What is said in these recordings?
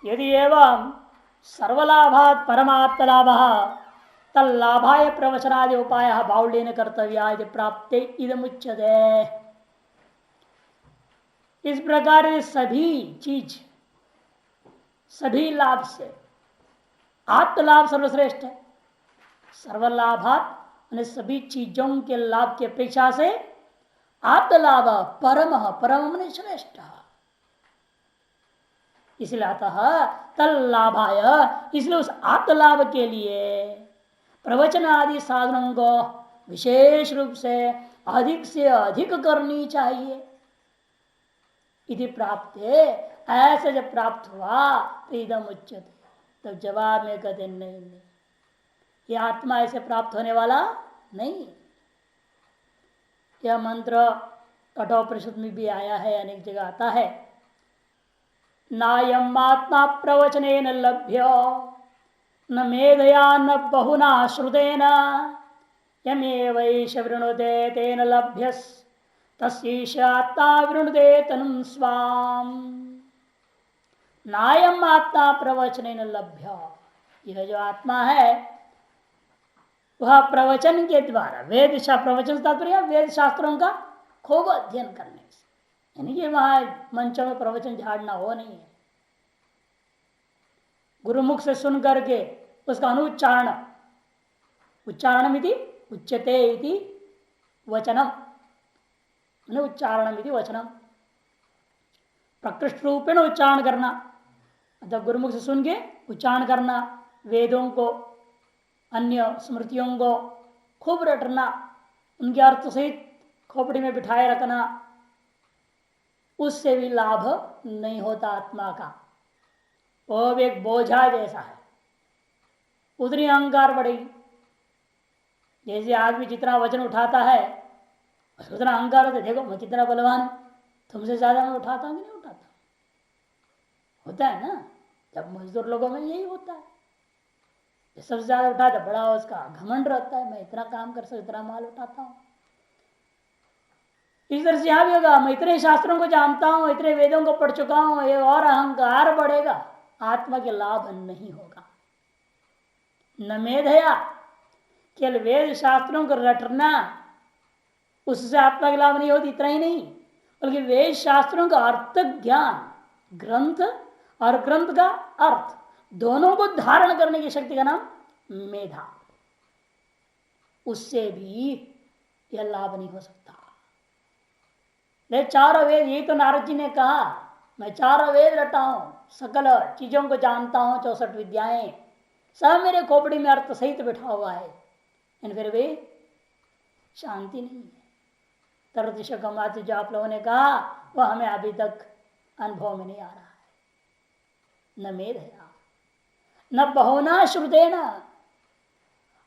यदि एवं सर्वलाभात् परमात्म लाभ तल्लाभाय प्रवचनादि उपाय बाहुल्येन कर्तव्या प्राप्ते इदमुच्यते। इस प्रकार सभी चीज सभी लाभ से आत्मलाभ सर्वश्रेष्ठ है। सर्वलाभात सभी चीजों के लाभ की अपेक्षा से आत्मलाभ परम परम श्रेष्ठ। इसलिए अतः तल्लाभाय इसलिए उस आत्मलाभ के लिए प्रवचन आदि साधनों को विशेष रूप से अधिक करनी चाहिए। इति प्राप्त ऐसा जब प्राप्त हुआ तो इदम उच्यते, तब जवाब में कहते नहीं, ये आत्मा ऐसे प्राप्त होने वाला नहीं। यह मंत्र कठोपनिषद में भी आया है, अनेक जगह आता है। नायम आत्मा प्रवचनेन लभ्य न मेधया न बहुना श्रुतेन यमेवैष वृणुते तेन लभ्यस् तस्यैष आत्मा वृणुते तनुं स्वाम। नायम आत्मा प्रवचनेन लभ्य, यह जो आत्मा है वह प्रवचन के द्वारा, वेद प्रवचन तात्पर्य वेद शास्त्रों का खूब अध्ययन करने से, यानी कि वहां मंचों में प्रवचन झाड़ना हो नहीं है, गुरुमुख से सुन करके उसका अनुच्चारण, उच्चारण उच्यते इति वचनम, उच्चारण वचनम प्रकृष्ट रूपेण उच्चारण करना, अर्थात गुरुमुख से सुन के उच्चारण करना, वेदों को अन्य स्मृतियों को खूब रटना, उनके अर्थ सहित खोपड़ी में बिठाए रखना, उससे भी लाभ नहीं होता आत्मा का। वो भी एक बोझा जैसा है, उतनी अहंकार बढ़ेगी। जैसे आदमी जितना वजन उठाता है उतना अहंकार होता है, देखो मैं कितना बलवान, तुमसे ज्यादा मैं उठाता हूँ कि नहीं उठाता, होता है ना। जब मजदूर लोगों में यही होता है, सबसे ज्यादा उठाता बड़ा उसका घमंड रहता है, मैं इतना काम कर सकता, इतना माल उठाता हूँ। इस तरह से यहां भी होगा, मैं इतने शास्त्रों को जानता हूं, इतने वेदों को पढ़ चुका हूं, ये और अहंकार बढ़ेगा, आत्मा के लाभ नहीं होगा। न मेधया, केवल वेद शास्त्रों को रटना उससे आत्मा के लाभ नहीं होती, इतना ही नहीं, बल्कि वेद शास्त्रों का अर्थ ज्ञान, ग्रंथ और ग्रंथ का अर्थ दोनों को धारण करने की शक्ति का नाम मेधा, उससे भी यह लाभ नहीं हो सकता। चारों वेद, यही तो नारद जी ने कहा, मैं चारों वेद रटा हूं, सकल चीजों को जानता हूं, 64 विद्याएं सब मेरे खोपड़ी में अर्थ सहित बैठा हुआ है, फिर भी शांति नहीं है। तरदिश कमात जो आप लोगों ने कहा वह हमें अभी तक अनुभव में नहीं आ रहा है। न मेधया न बहुना श्रुतेना,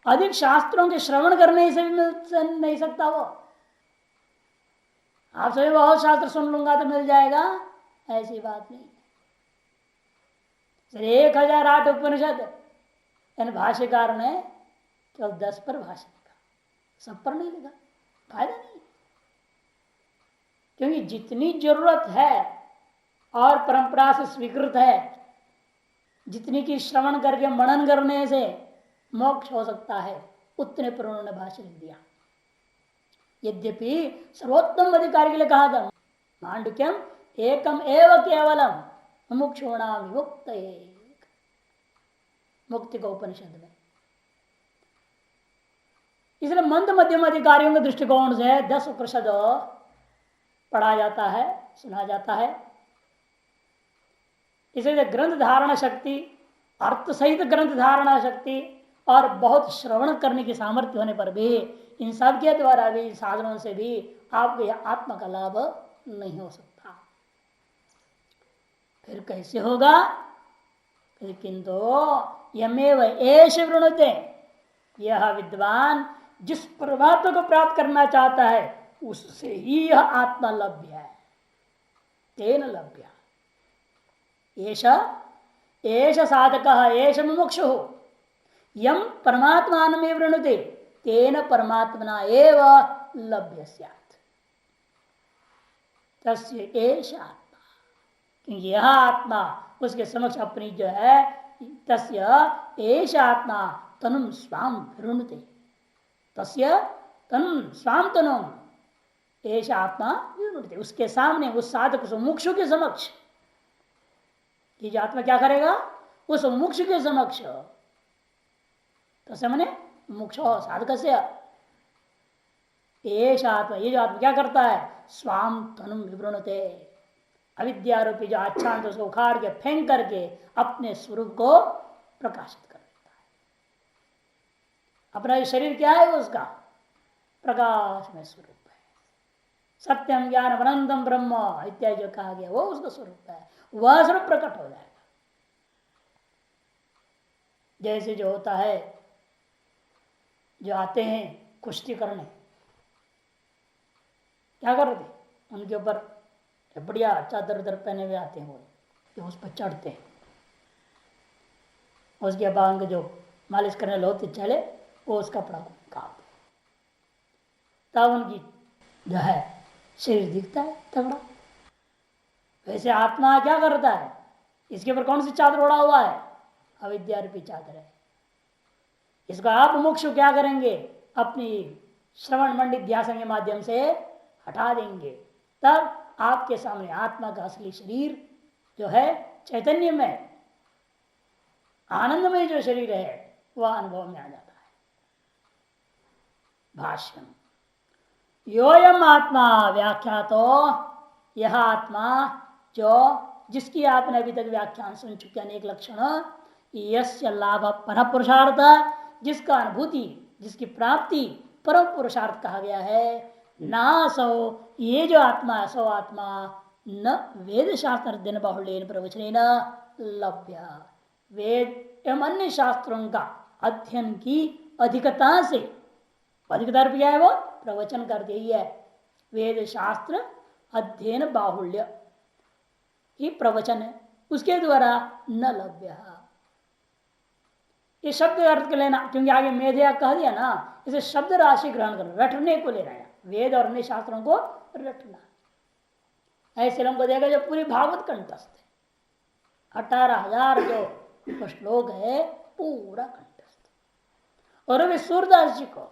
अधिक शास्त्रों के श्रवण करने से भी मिल नहीं सकता। वो आप सभी बहुत शास्त्र सुन लूंगा तो मिल जाएगा, ऐसी बात नहीं। 1008 उपनिषद इन भाष्यकार ने केवल 10 पर भाष्य लिखा, सब पर नहीं लिखा, फायदा नहीं। क्योंकि जितनी जरूरत है और परंपरा से स्वीकृत है, जितनी की श्रवण करके मनन करने से मोक्ष हो सकता है, उतने पर उन्होंने भाष्य लिख दिया। यद्यपि सर्वोत्तम अधिकारी के लिए कहा था मांडुक्यम एकम एव केवलम मुमुक्षुणाम विमुक्त, मुक्ति को उपनिषद में। इसलिए मंद मध्यम अधिकारियों के दृष्टिकोण से 10 उपनिषद पढ़ा जाता है, सुना जाता है। इसलिए ग्रंथ धारणा शक्ति, अर्थ सहित ग्रंथ धारणा शक्ति और बहुत श्रवण करने की सामर्थ्य होने पर भी इन सब के द्वारा भी, साधनों से भी आपको यह आत्मा का लाभ नहीं हो सकता। फिर कैसे होगा? किंतु यमेव एष वृणुते, यह विद्वान जिस परमात्मा को प्राप्त करना चाहता है उससे ही यह आत्मा लभ्य है, तेन लभ्य। एष साधक एष मुमुक्षु यम परमात्मान में वृणुते तेन परमात्मना एव लभ्य स्यात्, तस्य एष आत्मा। यह आत्मा उसके समक्ष अपनी जो है तस्य एष आत्मा तनुम स्वाम विरुणते, तस्य तनुम स्वाम तनुम एष आत्मा विरुणते, उसके सामने उस साधक मुमुक्षु के समक्ष, ये जो आत्मा क्या करेगा उस मुमुक्षु के समक्ष, तस्य मने मुमुक्ष साधक से एष आत्मा, ये जो आत्मा क्या करता है स्वाम तनुम विवृणते, अविद्यारूपी जो आच्छादन उसको उखाड़ के फेंक करके अपने स्वरूप को प्रकाशित कर देता है। अपना शरीर क्या है उसका प्रकाश में स्वरूप है, सत्यम ज्ञान अनंतम ब्रह्म इत्यादि जो कहा गया वो उसका स्वरूप है, वह स्वरूप प्रकट हो जाएगा। जैसे जो होता है जो आते हैं कुश्ती करने, क्या कर रहे थे, उनके ऊपर बढ़िया चादर उदर पहने हुए आते हैं वो, जो उस पर चढ़ते हैं, उसके बाद जो मालिश करने लोग चले वो उसका कपड़ा काट, तब उनकी जो है शरीर दिखता है तगड़ा। वैसे आत्मा क्या करता है, इसके ऊपर कौन सी चादर ओढ़ा हुआ है, अविद्या रूपी चादर है। इसको आप मुमुक्षु क्या करेंगे, अपनी श्रवण मंडित ध्यान के माध्यम से हटा देंगे, तब आपके सामने आत्मा का असली शरीर जो है चैतन्य में आनंदमय जो शरीर है वह अनुभव में आ जाता है। भाष्यम योयम आत्मा व्याख्या, तो यह आत्मा जो जिसकी आपने अभी तक व्याख्यान सुन चुके अनेक लक्षण, यस्य लाभ पर पुरुषार्थ, जिसका अनुभूति जिसकी प्राप्ति परम पुरुषार्थ कहा गया है, ना सो ये जो आत्मा है सो आत्मा न वेद शास्त्र दिन बाहुल्य प्रवचन लभ्य, वेद एवं अन्य शास्त्रों का अध्ययन की अधिकता से, अधिकता क्या है वो प्रवचन कर दी है, वेद शास्त्र अध्ययन बाहुल्य ही प्रवचन है उसके द्वारा न लभ्य। ये शब्द अर्थ के लेना, क्योंकि आगे मेधया कह दिया ना, इसे शब्द राशि ग्रहण करना, रटने को ले रहा है, वेद और अन्य शास्त्रों को रटना। ऐसे लोगों को देखा जो पूरी भागवत कंठस्थ है, 18,000 जो श्लोक है पूरा कंठस्थ, और अभी सूरदास जी को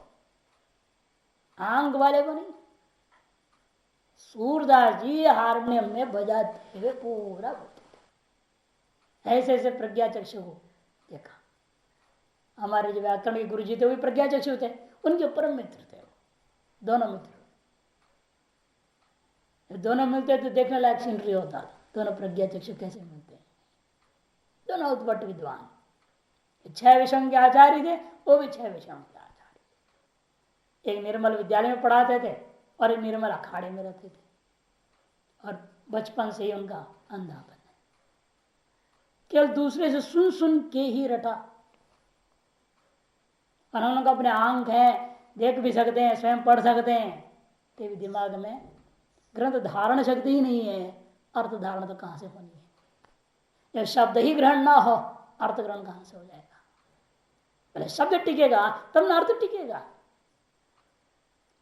आंग वाले को नहीं, सूरदास जी हारमोनियम में बजाते हुए पूरा बोलते थे। ऐसे ऐसे प्रज्ञा चक्षु को देखा, हमारे जो व्याकरण के गुरु जी थे वो प्रज्ञा चक्षु थे, उनके परम मित्र थे, दोनों मित्र, दोनों मिलते तो देखने लायक सीनरी होता, दोनों प्रज्ञा चक्षु कैसे मिलते हैं, दोनों उत्पट विद्वान, 6 विषयों के आचार्य थे, वो भी 6 विषयों के आचार्य, एक निर्मल विद्यालय में पढ़ाते थे और एक निर्मल अखाड़े में रहते थे, और बचपन से ही उनका अंधापन है, केवल दूसरे से सुन सुन के ही रटा, और उनका अपने आंख है, देख भी सकते हैं, स्वयं पढ़ सकते हैं, ते भी दिमाग में ग्रंथ धारण शक्ति ही नहीं है, अर्थ धारण तो कहां से होनी है, जब शब्द ही ग्रहण ना हो अर्थ ग्रहण कहां से हो जाएगा, पहले शब्द टिकेगा तब ना अर्थ टिकेगा,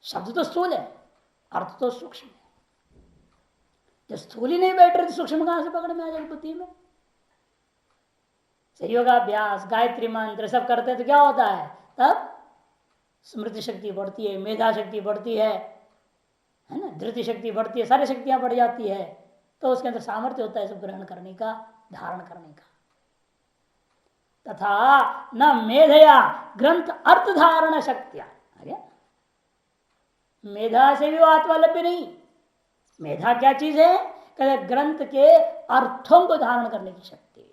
शब्द तो स्थूल है अर्थ तो सूक्ष्म है, जब स्थूल ही नहीं बैठ रही तो सूक्ष्म कहां से पकड़ में आ जाएगी बुद्धि में। योगाभ्यास गायत्री मंत्र सब करते हैं तो क्या होता है, तब स्मृति शक्ति बढ़ती है, मेधा शक्ति बढ़ती है ना, धृति शक्ति बढ़ती है, सारी शक्तियां बढ़ जाती है, तो उसके अंदर सामर्थ्य होता है सब ग्रहण करने का, धारण करने का। तथा न मेधया ग्रंथ अर्थ धारण शक्तियां, मेधा से भी वो आत्मा लभ्य नहीं। मेधा क्या चीज है, कहते ग्रंथ के अर्थों को धारण करने की शक्ति,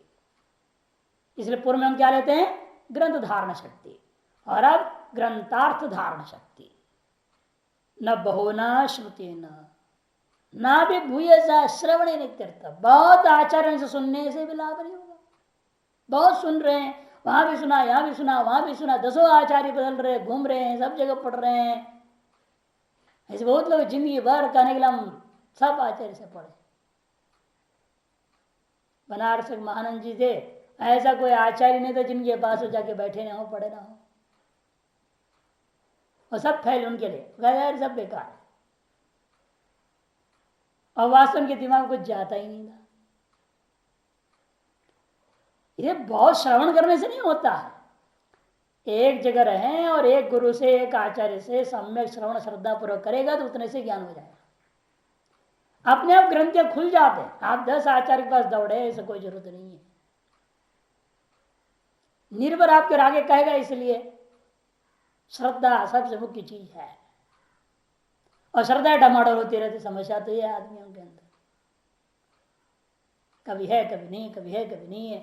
इसलिए पूर्व में हम क्या लेते हैं, ग्रंथ धारण शक्ति, और अब ग्रंथार्थ धारण शक्ति। न बहुना श्रुति न भी भूयसा श्रवण नित्यर्थ, बहुत आचरण से सुनने से भी लाभ नहीं होगा, बहुत सुन रहे हैं, वहां भी सुना यहां भी सुना वहां भी सुना, 10 आचार्य बदल रहे, घूम रहे हैं, सब जगह पढ़ रहे हैं, ऐसे बहुत लोग जिंदगी भर कहने के लिए हम सब आचार्य से पढ़े। बनारस महानंद जी थे, ऐसा कोई आचार्य नहीं था जिनके पास हो जाके बैठे ना हो, पढ़े ना हो, और सब फैल उनके लिए, गैर सब बेकार है, और वास्तव के दिमाग कुछ जाता ही नहीं था। ये बहुत श्रवण करने से नहीं होता है। एक जगह रहें और एक गुरु से एक आचार्य से सम्यक श्रवण श्रद्धा पूर्वक करेगा तो उतने से ज्ञान हो जाएगा। अपने आप ग्रंथियां खुल जाते हैं। आप 10 आचार्य के पास दौड़े, ऐसा कोई जरूरत नहीं है। निर्भर आपके आगे कहेगा, इसलिए श्रद्धा सबसे मुख्य चीज है। और श्रद्धा डमाडोल होती रहती, समस्या तो ये आदमियों के अंदर कभी है कभी नहीं, कभी है कभी नहीं है।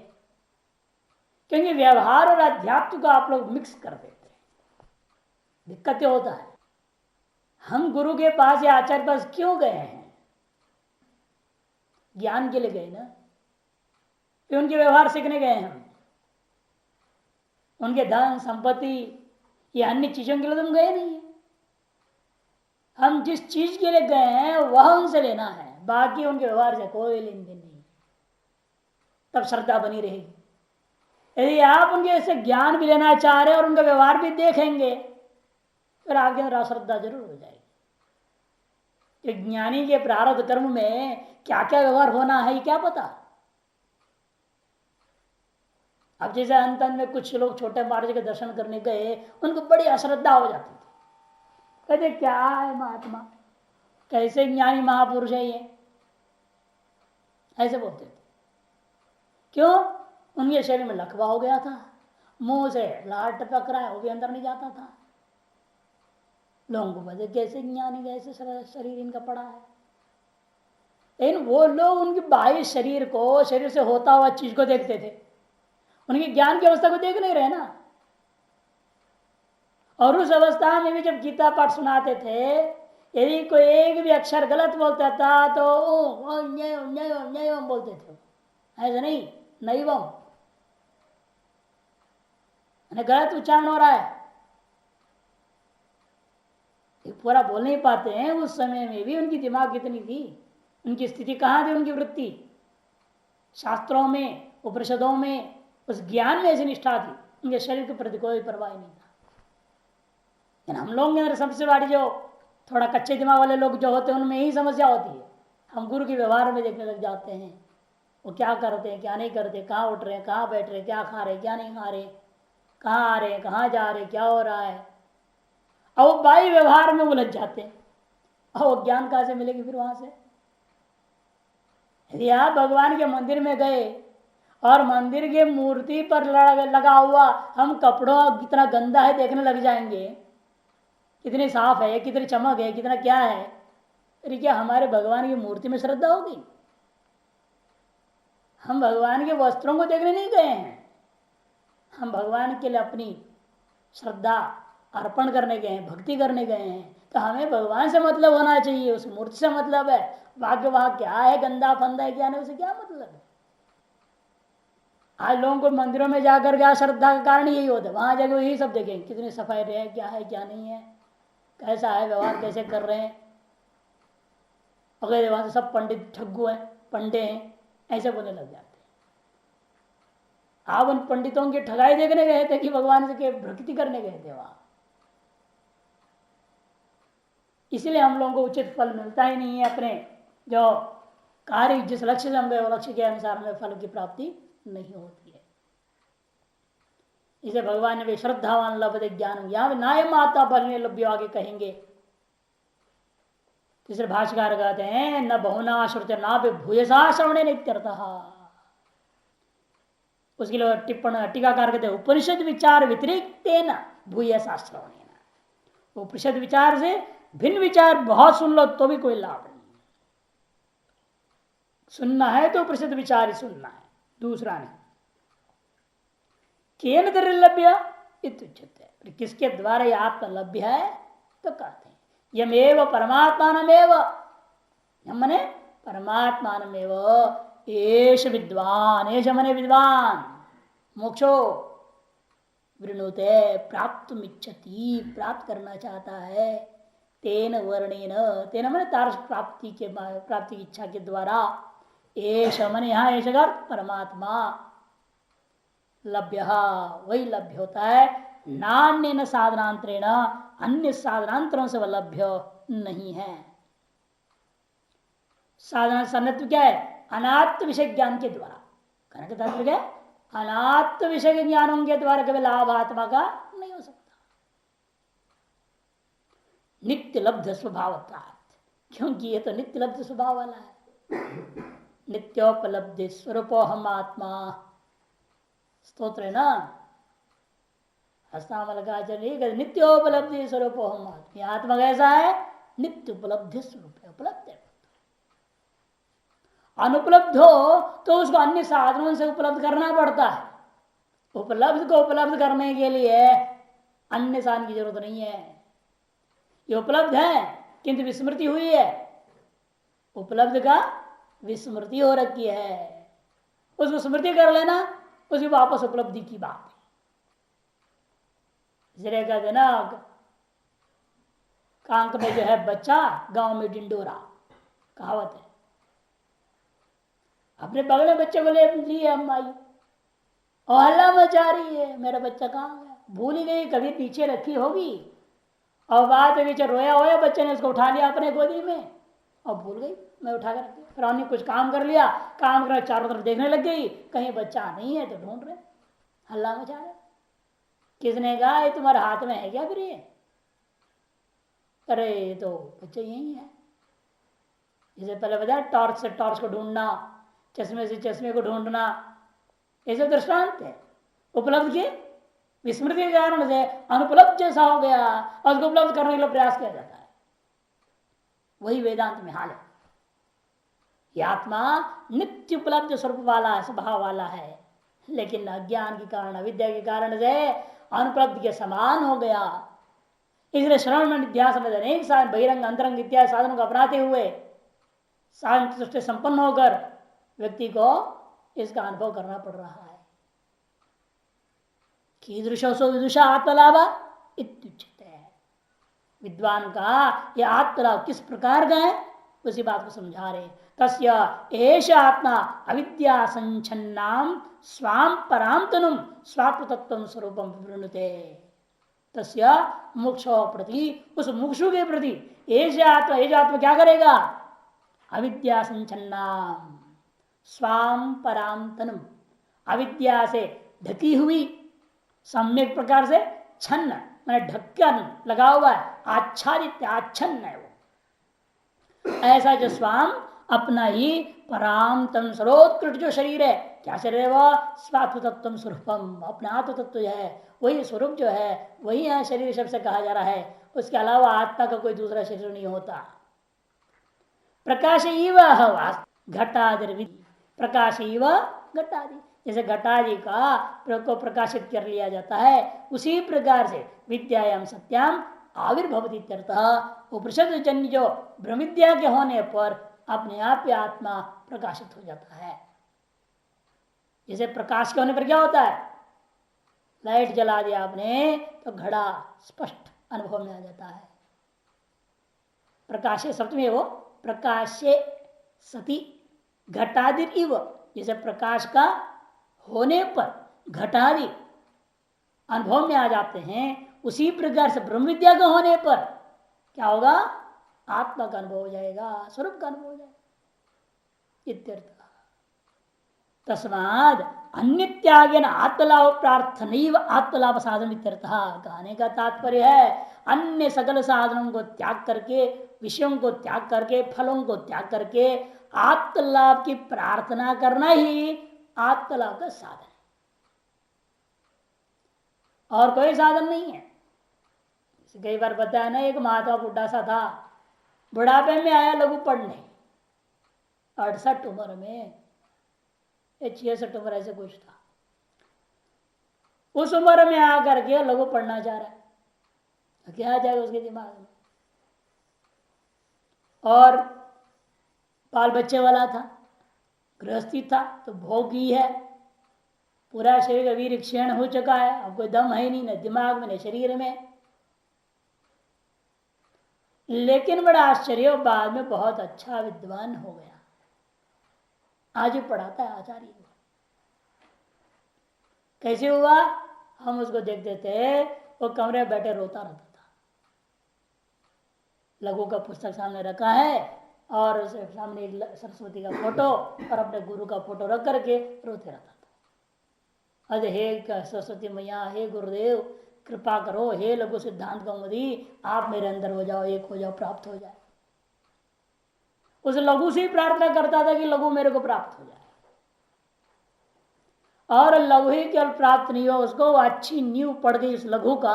क्योंकि व्यवहार और अध्यात्म को आप लोग मिक्स कर देते हैं, दिक्कतें होता है। हम गुरु के पास या आचार्य पास क्यों गए हैं? ज्ञान के लिए गए ना, कि उनके व्यवहार सीखने गए हैं। हम उनके धन संपत्ति या अन्य चीजों के लिए तो हम गए नहीं है। हम जिस चीज के लिए गए हैं वह उनसे लेना है, बाकी उनके व्यवहार से कोई लेन देन नहीं। तब श्रद्धा बनी रहेगी। यदि आप उनके ऐसे ज्ञान भी लेना चाह रहे हैं और उनका व्यवहार भी देखेंगे, फिर आपके अंदर अश्रद्धा जरूर हो जाएगी। कि ज्ञानी के प्रारब्ध कर्म में क्या क्या व्यवहार होना है, क्या पता। अब जैसे अंत में कुछ लोग छोटे महाराज के दर्शन करने गए, उनको बड़ी अश्रद्धा हो जाती थी। कहते क्या है महात्मा, कैसे ज्ञानी महापुरुष है ये, ऐसे बोलते थे। क्यों? उनके शरीर में लकवा हो गया था, मुंह से लार टपक रहा है, वो भी अंदर नहीं जाता था। लोगों को पता कैसे ज्ञानी, कैसे शरीर इनका पड़ा है। लेकिन वो लोग उनके बाह्य शरीर को, शरीर से होता हुआ चीज को देखते थे, उनके ज्ञान की अवस्था को देख नहीं रहे ना। और उस अवस्था में भी जब गीता पाठ सुनाते थे, यदि कोई एक भी अक्षर गलत बोलता था तो बोलते थे। ऐसा नहीं, नैवम, गलत उच्चारण हो रहा है, पूरा बोल नहीं पाते हैं। उस समय में भी उनकी दिमाग कितनी थी, उनकी स्थिति कहाँ थी, उनकी वृत्ति शास्त्रों में, उपनिषदों में, उस ज्ञान में ऐसी निष्ठा थी, उनके शरीर के प्रति कोई परवाह नहीं था। हम लोग के अंदर सबसे बड़ी जो थोड़ा कच्चे दिमाग वाले लोग जो होते हैं, उनमें यही समस्या होती है। हम गुरु के व्यवहार में देखने लग जाते हैं, वो क्या करते हैं क्या नहीं करते, कहाँ उठ रहे हैं कहाँ बैठ रहे, क्या खा रहे क्या नहीं खा रहे, कहाँ आ रहे हैं कहाँ जा रहे, क्या हो रहा है। और वो बाह्य व्यवहार में उलझ जाते हैं। और वो ज्ञान कहाँ से मिलेगी फिर वहां से? यदि आप भगवान के मंदिर में गए और मंदिर के मूर्ति पर लगा हुआ हम कपड़ों कितना गंदा है देखने लग जाएंगे, कितनी साफ है, कितनी चमक है, कितना क्या है, फिर क्या हमारे भगवान की मूर्ति में श्रद्धा होगी? हम भगवान के वस्त्रों को देखने नहीं गए हैं, हम भगवान के लिए अपनी श्रद्धा अर्पण करने गए हैं, भक्ति करने गए हैं। तो हमें भगवान से मतलब होना चाहिए, उस मूर्ति से मतलब है। भाग्य वहां क्या है, गंदा फंदा है क्या नहीं, उसे क्या मतलब है? आज लोगों को मंदिरों में जाकर क्या श्रद्धा का कारण यही होता है, वहां जाकर यही सब देखेंगे, कितनी सफाई रहे, क्या है क्या नहीं है, कैसा है व्यवहार, कैसे कर रहे हैं। अगर वहां से सब पंडित ठग्गू हैं, पंडे हैं, ऐसे बोलने लग जाते हैं। आप उन पंडितों की ठगाई देखने गए थे कि भगवान से भक्ति करने गए थे वहां? इसलिए हम लोगों को उचित फल मिलता ही नहीं है। अपने जो कार्य जिस लक्ष्य से हम गए, वो लक्ष्य के अनुसार हमें फल की प्राप्ति नहीं होती है। इसे भगवान ने भी श्रद्धावान लभते ज्ञान, यहां नाय माता बलने लभ्यो आगे कहेंगे। तीसरे भाष्यकार कहते हैं न बहुना श्रुति ना भी भूयसा श्रवणे नित्यर्थः। उसके लिए टिप्पण टीकाकार कहते हैं उपनिषद विचार व्यतिरिक्त न भूयसा श्रवणे। उपनिषद विचार से भिन्न विचार बहुत सुन लो तो भी कोई लाभ नहीं। सुनना है तो उपनिषद विचार ही सुनना है, दूसरा नहीं। केन दुर्लभ्य इत्युच्यते, किसके द्वारा यह आत्मा लभ्य है तो कहते हैं यमेव परमात्मानमेव, मने परमात्मानमेव एष विद्वान, एष मने विद्वान, मोक्षो वृणुते प्राप्तुमिच्छति, प्राप्त करना चाहता है, तेन वर्णेन, तेन मने तारस प्राप्ति के, प्राप्ति की इच्छा के द्वारा, एष मने यहाँ एष परमात्मा लभ्य, वही लभ्य होता है, नान्य साधनांतरेण, अन्य साधनांतरों से वह लभ्य नहीं है। साधना सन्नत्व क्या है? अनात्म विषय ज्ञान के द्वारा। कहने का तात्पर्य क्या है? अनात्म विषय के ज्ञानों के द्वारा कभी लाभ आत्मा का नहीं हो सकता। नित्य लब्ध स्वभावता, क्योंकि ये तो नित्य लब्ध स्वभाव वाला है। नित्योपलब्धि स्वरूपो हम आत्मा, स्तोत्र है ना, हस्तामलकाचार्य नित्योपलब्धि स्वरूपो हम आत्मा। आत्मा कैसा है? नित्य उपलब्धि स्वरूप है, उपलब्ध है। अनुपलब्ध हो तो उसको अन्य साधनों से उपलब्ध करना पड़ता है। उपलब्ध को उपलब्ध करने के लिए अन्य साधन की जरूरत नहीं है। ये उपलब्ध है किंतु विस्मृति हुई है, उपलब्ध का विस्मृति हो रखी है, उसको स्मृति कर लेना, उसकी वापस उपलब्धि की बात है। कहते ना, कांक में जो है बच्चा, गांव में डिंडोरा, कहावत है। अपने बगल में बच्चे को ले ली अम्मा आई और हल्ला मचा रही है, मेरा बच्चा कहाँ गया, भूल ही गई, कभी पीछे रखी होगी और बाद में पीछे रोया होया, बच्चे ने उसको उठा लिया अपने गोदी में और भूल गई, मैं उठा कर रख दिया। फिर हमने कुछ काम कर लिया, काम कर चारों तरफ देखने लग गई, कहीं बच्चा नहीं है तो ढूंढ रहे, हल्ला मचा रहे। किसने कहा ये तुम्हारे हाथ में है क्या? फिर ये अरे ये तो बच्चा यही है। जैसे पहले बताया, टॉर्च से टॉर्च को ढूंढना, चश्मे से चश्मे को ढूंढना, ये सब दृष्टांत है। उपलब्ध के विस्मृति के कारण से अनुपलब्ध जैसा हो गया और उसको उपलब्ध करने के लिए प्रयास किया जाता है। वही वेदांत में हाल है। यह आत्मा नित्य उपलब्ध स्वरूप वाला, स्वभाव वाला है, लेकिन अज्ञान के कारण, अविद्या के कारण से अनुपलब्ध के समान हो गया। इसलिए श्रवण निध्यासन में अनेक साधन, बहिरंग अंतरंग इत्यादि साधनों को अपनाते हुए साधन दृष्टि संपन्न होकर व्यक्ति को इसका अनुभव करना पड़ रहा है। कीदृशो विदुषा आत्मलाभ इत्युच्यते है। विद्वान का यह आत्मलाभ किस प्रकार का है, उसी बात को समझा रहे। तस्य एष आत्मा अविद्या संच्छन्नाम स्वाम परांतनुम स्वात्मतत्व स्वरूपम विवृणुते। तस्य मुक्षो प्रति, उस मुक्षु के प्रति एष आत्मा क्या करेगा? अविद्या संच्छन्नाम स्वाम परांतनुम, अविद्या से ढकी हुई, सम्यक प्रकार से छन्न मैंने ढक्कन लगा हुआ है, आच्छादित आच्छन्न है वो। ऐसा जो स्वाम अपना ही परांतम सर्वोत्कृष्ट जो शरीर है, क्या शरीर है वह? स्वात्म तत्व स्वरूपम, अपना आत्म तत्व जो है वही स्वरूप जो है वही है शरीर शब्द से कहा जा रहा है। उसके अलावा आत्मा का कोई दूसरा शरीर नहीं होता। प्रकाश घटादि, प्रकाश घटादि, जैसे घटादि का को प्रकाशित कर लिया जाता है, उसी प्रकार से विद्यायाम सत्याम आविर्भवति इत्यर्थः। उपनिषद जन्य जो ब्रह्मविद्या के होने पर अपने आप ही आत्मा प्रकाशित हो जाता है। जैसे प्रकाश के होने पर क्या होता है? लाइट जला दिया आपने तो घड़ा स्पष्ट अनुभव में आ जाता है। प्रकाशे सप्तमी वो प्रकाशे सती घटादि इव, जैसे प्रकाश का होने पर घटादि अनुभव में आ जाते हैं, उसी प्रकार से ब्रह्म विद्या का होने पर क्या होगा? आत्मा का अनुभव हो जाएगा, स्वरूप का अनुभव हो जाएगा इत्यर्थ। तस्माद अन्य त्यागेन आत्मलाभ प्रार्थना आत्मलाभ साधन इत्यर्थ। कहने का तात्पर्य है अन्य सकल साधनों को त्याग करके, विषयों को त्याग करके, फलों को त्याग करके आत्मलाभ की प्रार्थना करना ही आत्मलाभ का साधन है, और कोई साधन नहीं है। कई बार बताया ना, एक महात्मा बुढ़ा सा था, बुढ़ापे में आया लघु पढ़ने, 68 उम्र में, 66 उम्र ऐसे कुछ था। उस उम्र में आकर के लघु पढ़ना चाह रहा है, तो क्या आ जाएगा उसके दिमाग में? और बाल बच्चे वाला था, गृहस्थी था, तो भोगी है, पूरा शरीर का वीर क्षीण हो चुका है, अब कोई दम है नहीं, न दिमाग में न शरीर में। लेकिन बड़ा आश्चर्य, बाद में बहुत अच्छा विद्वान हो गया, आज भी पढ़ाता है, आचार्य। कैसे हुआ? हम उसको देखते थे, वो कमरे में बैठे रोता रहता था, लघु का पुस्तक सामने रखा है और सामने सरस्वती का फोटो और अपने गुरु का फोटो रख करके रोते रहता था। अरे हे सरस्वती मैया, हे गुरुदेव कृपा करो, हे लघु सिद्धांत कौमुदी, आप मेरे अंदर हो जाओ, एक हो जाओ, प्राप्त हो जाए। उस लघु से ही प्रार्थना करता था कि लघु मेरे को प्राप्त हो जाए। और लघु ही केवल प्राप्त नहीं हो उसको, अच्छी नींव पड़ गई इस लघु का,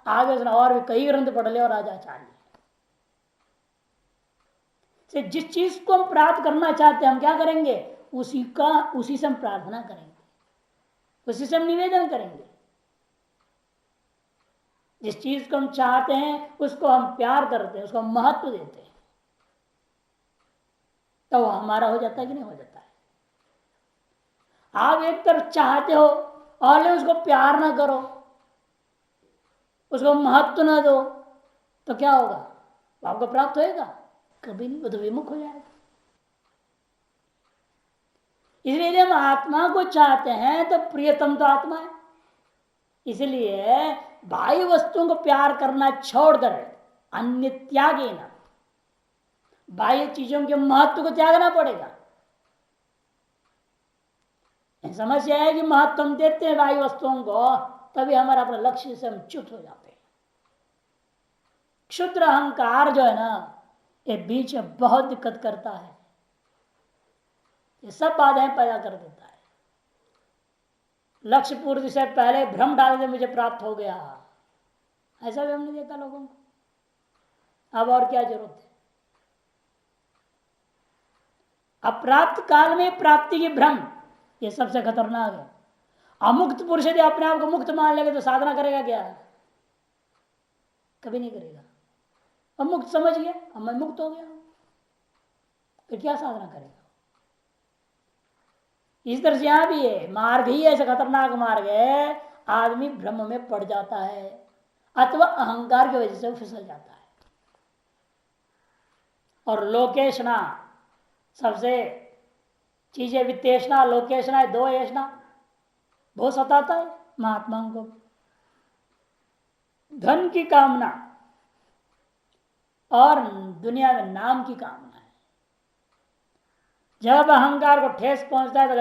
आगे उसने और भी कई ग्रंथ पढ़ ले और राजाचार्य से जिस चीज को हम प्राप्त करना चाहते हैं हम क्या करेंगे, उसी से हम प्रार्थना करेंगे, उसी से हम निवेदन करेंगे। जिस चीज को हम चाहते हैं उसको हम प्यार करते हैं, उसको हम महत्व देते हैं, तो वो हमारा हो जाता है कि नहीं हो जाता है। आप एक तरफ चाहते हो और उसको प्यार ना करो, उसको महत्व ना दो, तो क्या होगा, आपको प्राप्त होएगा कभी नहीं, वो तो विमुख हो जाएगा। इसलिए जब हम आत्मा को चाहते हैं तो प्रियतम तो आत्मा है, इसलिए बाह्य वस्तुओं को प्यार करना छोड़कर अन्य त्यागे ना, बाह्य चीजों के महत्व को त्यागना पड़ेगा। समस्या है कि महत्व हम देते हैं बाह्य वस्तुओं को, तभी हमारा अपने लक्ष्य से हम च्युत हो जाते हैं। क्षुद्र अहंकार जो है ना, ये बीच में बहुत दिक्कत करता है, ये सब बाधाएं पैदा कर देता है। लक्ष्य पूर्ति से पहले भ्रम डाल दे मुझे प्राप्त हो गया, ऐसा भी हमने देखा लोगों को। अब और क्या जरूरत है। अप्राप्त काल में प्राप्ति की भ्रम, ये सबसे खतरनाक है। अमुक्त पुरुष यदि अपने आप को मुक्त मान लेगा तो साधना करेगा क्या, कभी नहीं करेगा। अब मुक्त समझ गया, अब मैं मुक्त हो गया, फिर क्या साधना करेगा। इस तरह से यहां भी है, मार्ग ही ऐसा खतरनाक मार्ग है, आदमी भ्रम में पड़ जाता है अथवा अहंकार की वजह से वो फिसल जाता है। और लोकेशना, सबसे चीजें वित्तेषणा लोकेशना, दो ऐसा बहुत सताता है महात्माओं को। धन की कामना और दुनिया में नाम की कामना है। जब अहंकार को ठेस पहुंचता है तो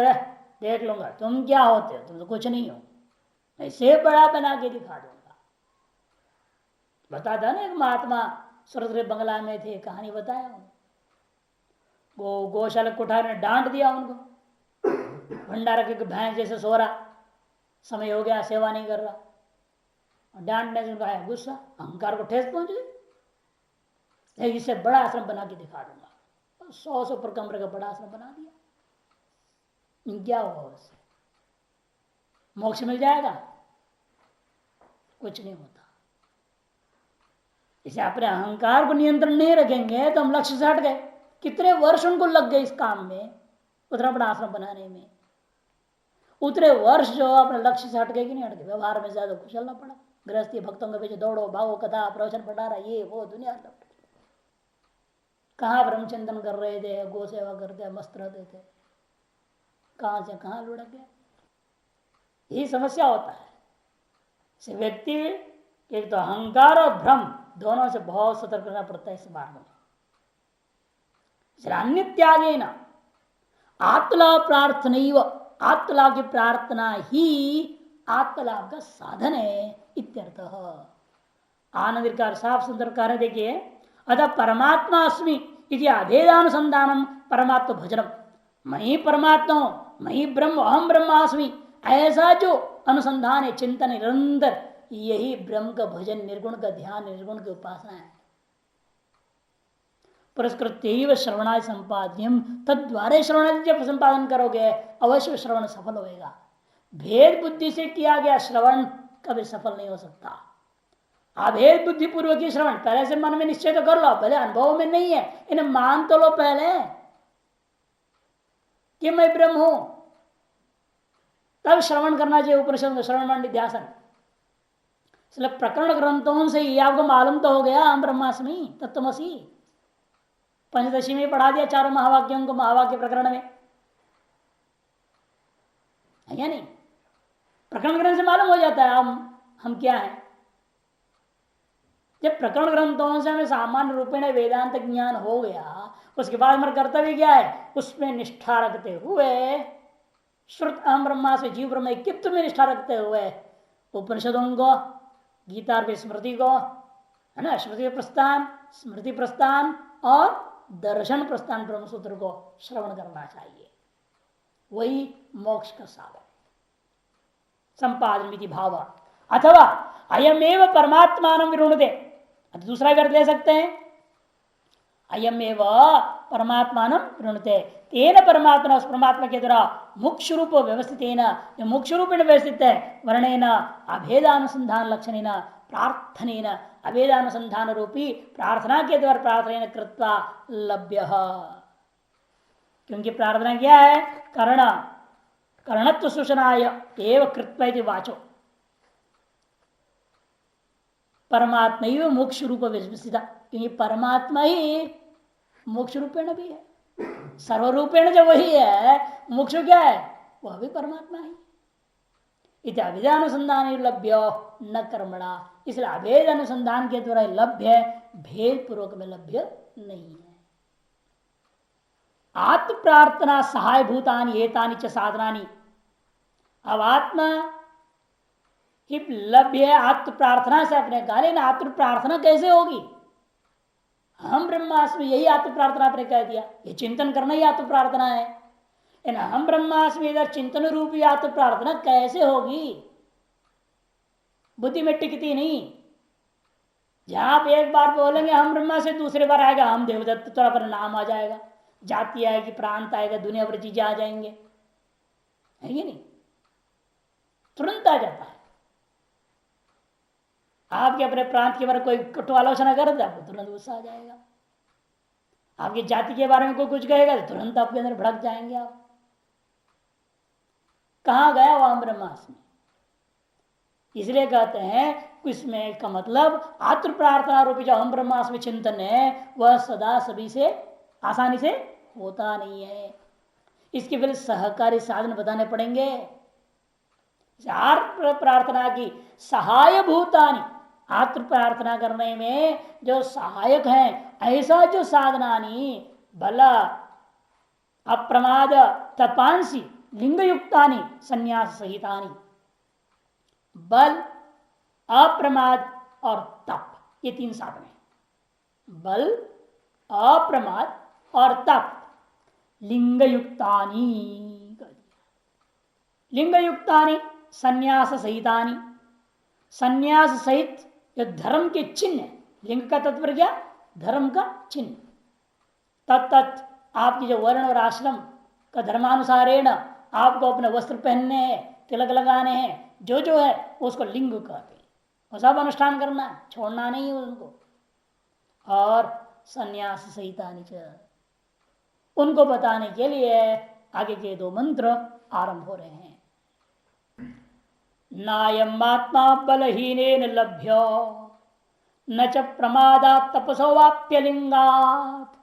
देख लूंगा तुम क्या होते हो, तुम तो कुछ नहीं हो, ऐसे बड़ा बना के दिखा दूंगा। बताता ना एक महात्मा सुरत बंगला में थे, कहानी बताया हूं। वो गौशाला कुठार ने डांट दिया उनको, भंडारा के भैंस जैसे सो रहा, समय हो गया सेवा नहीं कर रहा, और डांटने से उनका है गुस्सा, अहंकार को ठेस पहुंच गई। इससे बड़ा आश्रम बना के दिखा दूंगा, 100 पर कमरे का बड़ा आश्रम बना दिया। क्या होगा उससे, मोक्ष मिल जाएगा, कुछ नहीं होता। इसे अपने अहंकार को नियंत्रण नहीं रखेंगे तो हम लक्ष्य से हट गए। कितने वर्ष उनको लग गए इस काम में, उतना बड़ा आश्रम बनाने में, उतने वर्ष जो अपने लक्ष्य से हट गए कि नहीं हट गए। व्यवहार में ज्यादा कुचलना पड़ा, गृहस्थी भक्तों के पीछे दौड़ो भागो, कथा प्रवचन पढ़ा रहा, ये वो दुनिया लौट। कहाँ ब्रह्मचिंतन कर रहे थे, गो सेवा करते मस्त रहते थे, कहां से कहां लुढ़क गए। यही समस्या होता है। से व्यक्ति एक तो अहंकार और भ्रम दोनों से बहुत सतर्क रहना पड़ता है इस मार्ग में। अन्य त्यागे न आत्मलाभ प्रार्थना, आत्मलाभ की प्रार्थना ही आत्मलाभ का साधन है इत्यर्थ। आनंद का साफ सुंदर कार्य देखिए, अतः परमात्मा अस्मि इति अभेदानुसंधानम परमात्मा भजनम, मैं ही परमात्मा हूं, मैं ही ब्रह्म, अहम ब्रह्मास्मि, ऐसा जो अनुसंधान है, चिंतन निरंतर, यही ब्रह्म का भजन, निर्गुण का ध्यान, निर्गुण की उपासना है। पुरस्कृत श्रवणादि संपाद्यम, तद्वारे श्रवणादि जब संपादन करोगे अवश्य श्रवण सफल होएगा। भेद बुद्धि से किया गया श्रवण कभी सफल नहीं हो सकता। अभेद बुद्धि पूर्वक ही श्रवण, पहले से मन में निश्चय तो कर लो, पहले अनुभव में नहीं है, इन्हें मान तो लो पहले कि मैं ब्रह्म हूं, तब श्रवण करना चाहिए। उपनिषद श्रवण मंडी ध्यासन, इसलिए प्रकरण ग्रंथों से ही आपको मालूम तो हो गया हम ब्रह्मास्मि तत्वमसि। पंचदशी में पढ़ा दिया चारों महावाक्यों को महावाक्य प्रकरण में, है या नहीं। प्रकरण ग्रंथ से मालूम हो जाता है हम क्या है। जब प्रकरण ग्रंथों से हमें सामान्य रूपेण वेदांत ज्ञान हो गया, उसके बाद हमारा कर्तव्य क्या है, उसमें निष्ठा रखते हुए श्रुत अहम ब्रह्मा से जीव ब्रह्म कित्व में निष्ठा रखते हुए उपनिषदों को, गीता स्मृति को, है ना, श्रुति प्रस्थान, स्मृति प्रस्थान और दर्शन प्रस्थान ब्रह्मसूत्र को श्रवण करना चाहिए। वही मोक्ष का साधन संपादन भाव। अथवा अयमेव परमात्मा विरुणुते, दूसरा व्यर्थ ले सकते हैं, अयमेव परमात्मा विरुणुते तेन परमात्मा, उस परमात्मा के द्वारा मुख्य रूप व्यवस्थित, मुख्य रूप व्यवस्थित है, वर्णेन अभेदानुसंधान लक्षण प्रार्थनेन, अभेदानुसंधान रूपी प्रार्थना के द्वारा प्रार्थना कृत्वा लभ्य। क्योंकि प्रार्थना क्या है? कर्णत्व सूचनाय एव कृत्वा वाचो, परमात्मा ही मोक्ष रूप व्यवस्थित, क्योंकि परमात्मा ही मोक्ष रूपेण भी है, सर्वरूपेण जो वही है, मोक्ष क्या है? वह भी परमात्मा ही। इत अभेदानुसंधान लभ्य न कर्मणा, इसलिए अभेद अनुसंधान के द्वारा लभ्य है, भेद पूर्वक में लभ्य नहीं है। आत्म प्रार्थना सहाय भूतानि एतानि च साधनानि, अब आत्मा ही लभ्य है आत्म प्रार्थना से अपने गाले ना। आत्म प्रार्थना कैसे होगी? हम ब्रह्मास्मि, यही आत्म प्रार्थना आपने कह दिया, ये चिंतन करना ही आत्म प्रार्थना है। हम ब्रह्मास्मि इधर चिंतन रूपी आत्म प्रार्थना कैसे होगी? बुद्धि में टिकती नहीं। जहां आप एक बार बोलेंगे हम ब्रह्मा से, दूसरे बार आएगा हम देवदत्त, थोड़ा पर नाम आ जाएगा, जाति आएगी, प्रांत आएगा, दुनिया भर चीजें आ जाएंगे, है ये नहीं? तुरंत आ जाता है। आपके अपने प्रांत के बारे में कोई कटु आलोचना कर दे, आपको तुरंत गुस्सा आ जाएगा। आपकी जाति के बारे में कोई कुछ कहेगा तो तुरंत आपके अंदर भड़क जाएंगे आप। कहां गया वो हम ब्रह्मास्मि? इसलिए कहते हैं इसमें का मतलब आत्म प्रार्थना रूपी जो हम ब्रह्मास्मि चिंतन है वह सदा सभी से आसानी से होता नहीं है। इसके फिर सहकारी साधन बताने पड़ेंगे। प्रार्थना की सहाय भूतानि, आत्म प्रार्थना करने में जो सहायक हैं, ऐसा जो साधनानी बल अप्रमाद तपांसी लिंग युक्तानि संन्यास सहितानि, बल, अप्रमाद और तप, ये तीन साधन है। बल, अप्रमाद और तप, लिंग युक्तानि, लिंग युक्तानि संन्यास सहितानि, संन्यास सहित जो धर्म के चिन्ह, लिंग का तत्पर क्या? धर्म का चिन्ह। तत्त आपकी जो वर्ण और आश्रम का धर्मानुसारेण आपको अपने वस्त्र पहनने हैं, तिलक लगाने हैं, जो जो है उसको लिंग कहते हैं। वो सब अनुष्ठान करना है, छोड़ना नहीं है उनको। और संन्यास सहितानि च, उनको बताने के लिए आगे के दो मंत्र आरंभ हो रहे हैं। नायम आत्मा बलहीनेन लभ्य न च प्रमादात् तपसो वाप्य लिंगात्,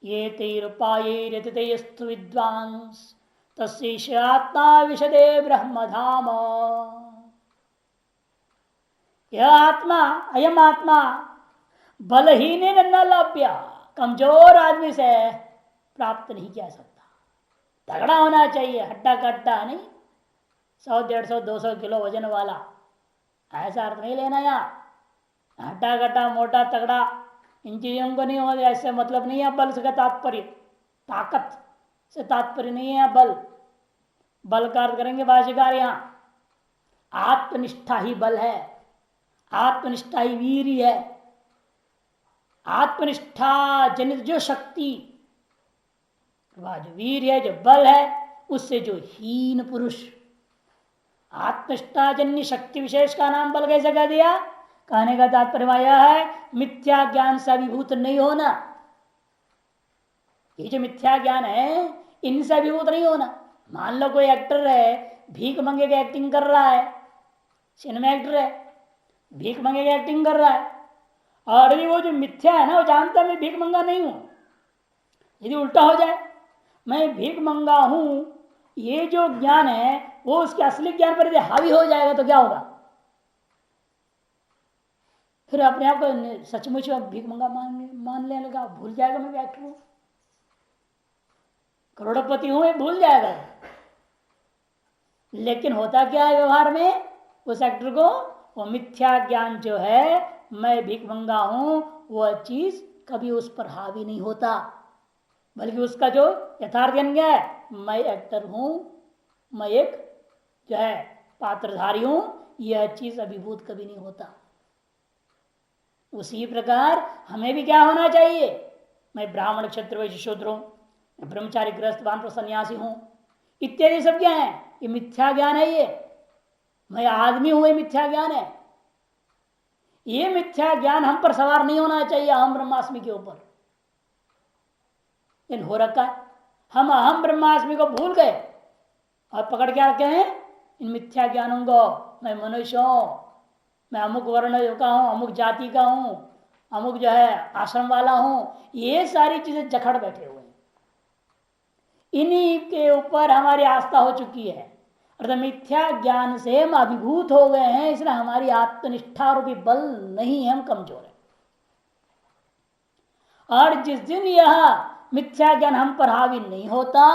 ये तैरुपायैरतितैस्तु विद्वांस तस्यैष आत्मा विशदे ब्रह्मधाम। यह आत्मा, अयम आत्मा बलहीनेन न लभ्य, कमजोर आदमी से प्राप्त नहीं किया सकता। तगड़ा होना चाहिए, हड्डा कट्टा नहीं, 100, 150, 200 किलो वजन वाला, ऐसा अर्थ नहीं लेना। यहाँ हड्डा कट्टा, मोटा, तगड़ा, इन चीजों को नहीं होगा, ऐसे मतलब नहीं है बल से तात्पर्य, ताकत से तात्पर्य नहीं है बल। बल का अर्थ करेंगे भाष्यकार यहाँ आत्मनिष्ठा ही बल है, आत्मनिष्ठा ही वीर है। आत्मनिष्ठा जनित जो शक्ति, वह जो वीर है, जो बल है, उससे जो हीन पुरुष, आत्मनिष्ठा जन्य शक्ति विशेष का नाम बल कैसे कह दिया? कहने का तात्पर्य यह है मिथ्या ज्ञान से अभिभूत नहीं होना। ये जो मिथ्या ज्ञान है इनसे अभिभूत नहीं होना। मान लो कोई एक्टर है, भीख मंगे के एक्टिंग कर रहा है, सिनेमा एक्टर है, भीख मंगे के एक्टिंग कर रहा है, और यदि वो जो मिथ्या है ना, वो जानता मैं भीख मंगा नहीं हूं, यदि उल्टा हो जाए मैं भीख मंगा हूं, ये जो ज्ञान है वो उसके असली ज्ञान पर यदि हावी हो जाएगा तो क्या होगा? फिर अपने आप को सचमुच भीख मंगा मान लेने लगा, भूल जाएगा मैं एक्टर हूं, करोड़पति हूं, भूल जाएगा। लेकिन होता क्या है व्यवहार में उस एक्टर को, वो मिथ्या ज्ञान जो है, मैं भिखमंगा हूं, वह चीज कभी उस पर हावी नहीं होता, बल्कि उसका जो यथार्थ ज्ञान क्या है, मैं एक्टर हूं, मैं एक जो है पात्रधारी हूं, यह चीज अभिभूत कभी नहीं होता। उसी प्रकार हमें भी क्या होना चाहिए, मैं ब्राह्मण क्षत्रिय वैश्य शूद्र हूं, मैं ब्रह्मचारी गृहस्थ वानप्रस्थ सन्यासी हूं, इत्यादि सब क्या है, ये मिथ्या ज्ञान है। ये मैं आदमी हूं, ये मिथ्या ज्ञान है। ये मिथ्या ज्ञान हम पर सवार नहीं होना चाहिए अहम ब्रह्मास्मि के ऊपर। इन हो रखा है, हम अहम ब्रह्मास्मि को भूल गए और पकड़ के रखे हैं इन मिथ्या ज्ञानों को। मैं मनुष्य हूं, मैं अमुक वर्ण का हूं, अमुक जाति का हूं, अमुक जो है आश्रम वाला हूं, ये सारी चीजें जखड़ बैठे हुए हैं। इन्हीं के ऊपर हमारी आस्था हो चुकी है, अर्थात मिथ्या ज्ञान से हम अभिभूत हो गए हैं, इसलिए हमारी आत्मनिष्ठा रूपी बल नहीं है, हम कमजोर है। और जिस दिन यह मिथ्या ज्ञान हम पर हावी नहीं होता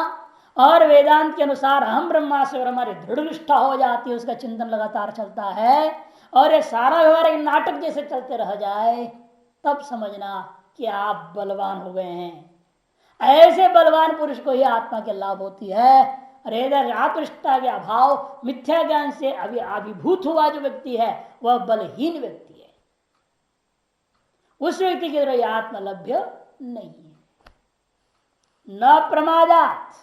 और वेदांत के अनुसार हम ब्रह्मास्मि और हमारी दृढ़ निष्ठा हो जाती है, उसका चिंतन लगातार चलता है और ये सारा व्यवहार एक नाटक जैसे चलते रह जाए, तब समझना कि आप बलवान हो गए हैं। ऐसे बलवान पुरुष को ही आत्मा के लाभ होती है। अरे इधर आत्मनिष्ठा के अभाव मिथ्या ज्ञान से अभिभूत हुआ जो व्यक्ति है वह बलहीन व्यक्ति है, उस व्यक्ति के द्वारा आत्मलभ्य नहीं है। न प्रमादात,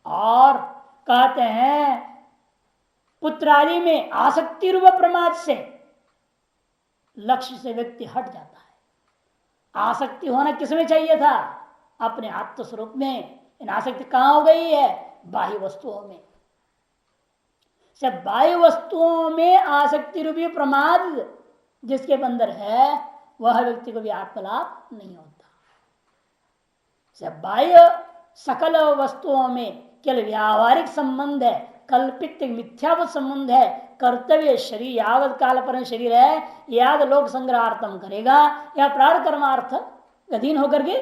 और कहते हैं पुत्रादि में आसक्ति रूप प्रमाद से लक्ष्य से व्यक्ति हट जाता है। आसक्ति होना किसमें चाहिए था, अपने आत्मस्वरूप में। इन आसक्ति कहां हो गई है, बाह्य वस्तुओं में। सब बाह्य वस्तुओं में आसक्ति रूपी प्रमाद जिसके अंदर है वह व्यक्ति को भी आत्मलाभ नहीं होता। सब बाह्य सकल वस्तुओं में केवल व्यावहारिक संबंध है, कल्पित मिथ्याभूत संबंध है। कर्तव्य शरीर यावत काल पर शरीर है, याद लोक संग्रहार्थम करेगा या प्राण कर्मार्थ अधीन होकर के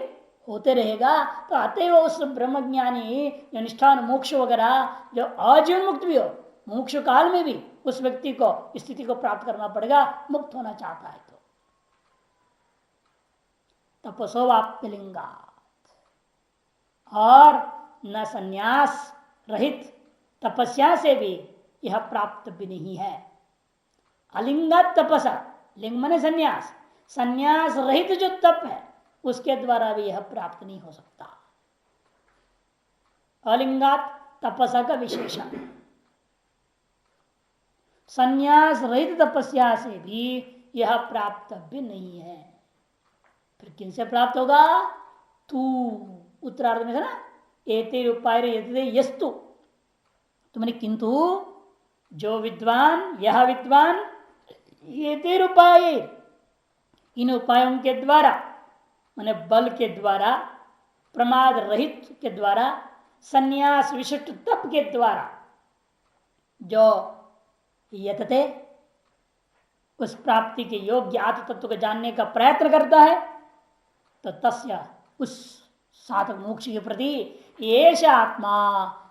होते रहेगा। तो अतएव उस ब्रह्मज्ञानी निष्ठान मोक्ष वगैरह जो अजीवन मुक्त भी हो, मोक्ष काल में भी उस व्यक्ति को स्थिति को प्राप्त करना पड़ेगा, मुक्त होना चाहता है तो। तपसोवाप्यलिंगा, और न संन्यास रहित तपस्या से भी यह प्राप्त भी नहीं है। अलिंगत तपसा, लिंग माने संन्यास, संन्यास रहित जो तप है उसके द्वारा भी यह प्राप्त नहीं हो सकता। अलिंगात तपसा का विशेषण, संन्यास रहित तपस्या से भी यह प्राप्त भी नहीं है। फिर किनसे प्राप्त होगा, तू उत्तरार्ध में है ना, एते उपाय यस्तु, तो मैंने किंतु जो विद्वान, यह विद्वान एते उपाय, इन उपायों के द्वारा मैंने बल के द्वारा, प्रमाद रहित के द्वारा, संन्यास विशिष्ट तप के द्वारा जो यतते उस प्राप्ति के योग्य आत्म तत्व को जानने का प्रयत्न करता है, तो तस्य उस साधक मोक्ष के प्रति येष आत्मा,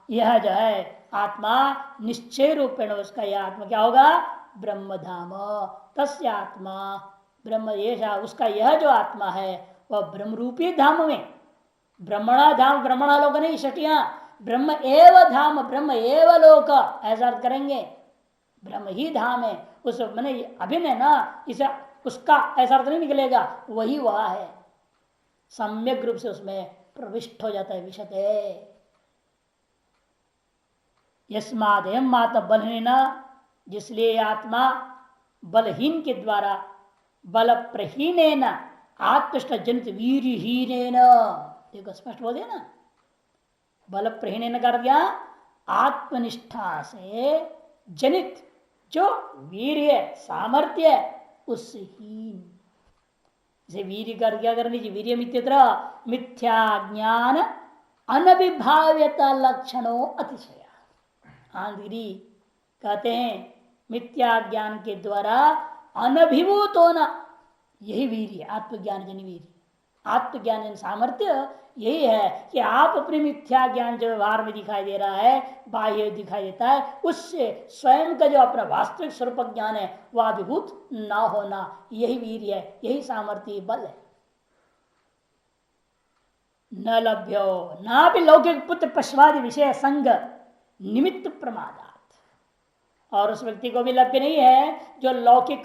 यह जो है आत्मा निश्चय रूपेण उसका यह आत्मा क्या होगा, ब्रह्मधाम। तस्य आत्मा ब्रह्म, येषा उसका यह जो आत्मा है वह ब्रह्म रूपी धाम में, ब्रह्मणा धाम, ब्रह्मणा लोक नहीं छटिया, ब्रह्म एव धाम, ब्रह्म एव लोक ऐसा अर्थ करेंगे। ब्रह्म ही धाम है, उस मैंने अभिनय ना, इसे उसका ऐसा अर्थ नहीं निकलेगा, वही वह है, सम्यक रूप से उसमें प्रविष्ट हो जाता है, विशते। यस्माद एम आत्मा बलहीन, जिसलिए आत्मा बलहीन के द्वारा, बल प्रहीन आत्मष्ट जनित वीरहीन, देखो स्पष्ट बोल दिया ना, बल प्रहीन कर दिया, आत्मनिष्ठा से जनित जो वीर्य सामर्थ्य उससे हीन, जैसे वीर्य कर क्या करनी चाहिए, वीर्य मित्यत्र मिथ्या ज्ञान अनभिभाव्यता लक्षणों अतिशय। आंधगिरी कहते हैं मिथ्या ज्ञान के द्वारा अनभिभूत होना, यही वीर्य, आत्मज्ञान जन वीर्य। आत्मज्ञान सामर्थ्य यही है कि आप अपनी मिथ्या ज्ञान जो व्यवहार में दिखाई दे रहा है, बाह्य दिखाई देता है, उससे स्वयं का जो अपना वास्तविक स्वरूप ज्ञान है वह अभिभूत ना होना, यही वीर है, यही सामर्थ्य बल है। न लभ्यो ना भी लौकिक पुत्र पशुवादि विषय संग निमित्त प्रमादात, और उस व्यक्ति को भी लभ्य नहीं है जो लौकिक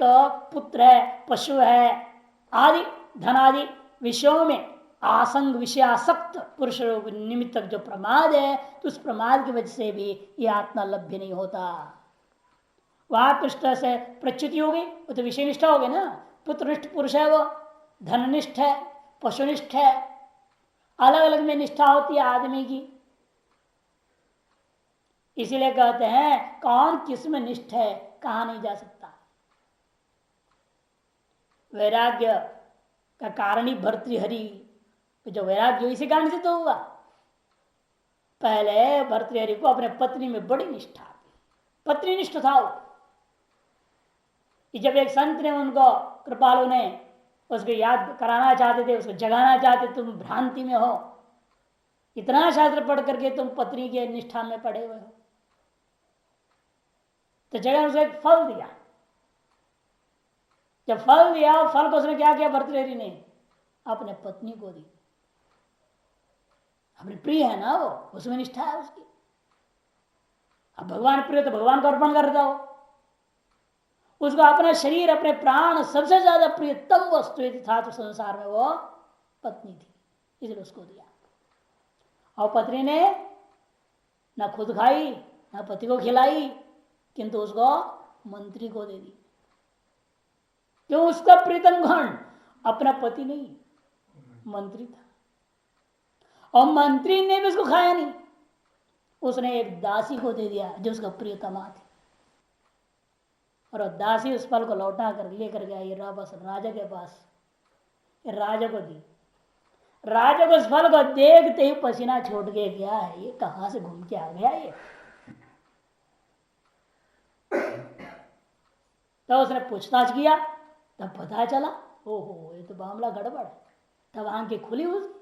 पुत्र है, पशु है आदि धनादि विषयों में आसंग विषयासक्त पुरुष निमित्त जो प्रमाद है, तो उस प्रमाद की वजह से भी यह आत्मा लभ्य नहीं होता। वह पृष्ठ से प्रच्युति होगी, वो तो विषय निष्ठा होगी ना। पुत्रनिष्ठ पुरुष है, वो धननिष्ठ है, पशुनिष्ठ है, अलग अलग में निष्ठा होती है आदमी की। इसीलिए कहते हैं कौन किस में निष्ठ है कहा नहीं जा सकता। वैराग्य का कारण ही भर्तृहरि, जो वैराग्य इसी कारण से तो हुआ। पहले भर्तृहरि को अपने पत्नी में बड़ी निष्ठा थी, पत्नी निष्ठ था वो। जब एक संत ने उनको, कृपालु ने उसको याद कराना चाहते थे, उसको जगाना चाहते, तुम भ्रांति में हो, इतना शास्त्र पढ़ करके तुम पत्नी के निष्ठा में पड़े हुए हो, तो जगह उसको एक फल दिया। जब फल दिया, फल को उसने क्या किया, भर्तृहरि ने अपने पत्नी को दी। अपनी प्रिय है ना वो, उसमें निष्ठा है उसकी। अब भगवान प्रिय तो भगवान को अर्पण करता हो, उसको अपना शरीर अपने प्राण सबसे ज्यादा प्रियतम वस्तु था तो संसार में वो पत्नी थी, इसलिए उसको दिया। और पत्नी ने न खुद खाई न पति को खिलाई, किंतु उसको मंत्री को दे दी। क्यों? उसका प्रीतम गण अपना पति नहीं, मंत्री था। और मंत्री ने भी उसको खाया नहीं, उसने एक दासी को दे दिया जो उसका प्रियतमा थी। और दासी उस फल को लौटा कर लेकर गया ये बस राजा के पास, राजा को दी। राजा को उस फल को देखते ही पसीना छोड़ के गया है, ये कहां से घूम के आ गया ये। तो उसने पूछताछ किया, तब पता चला ओहो ये तो मामला गड़बड़ है। तब आंखें खुली उसकी,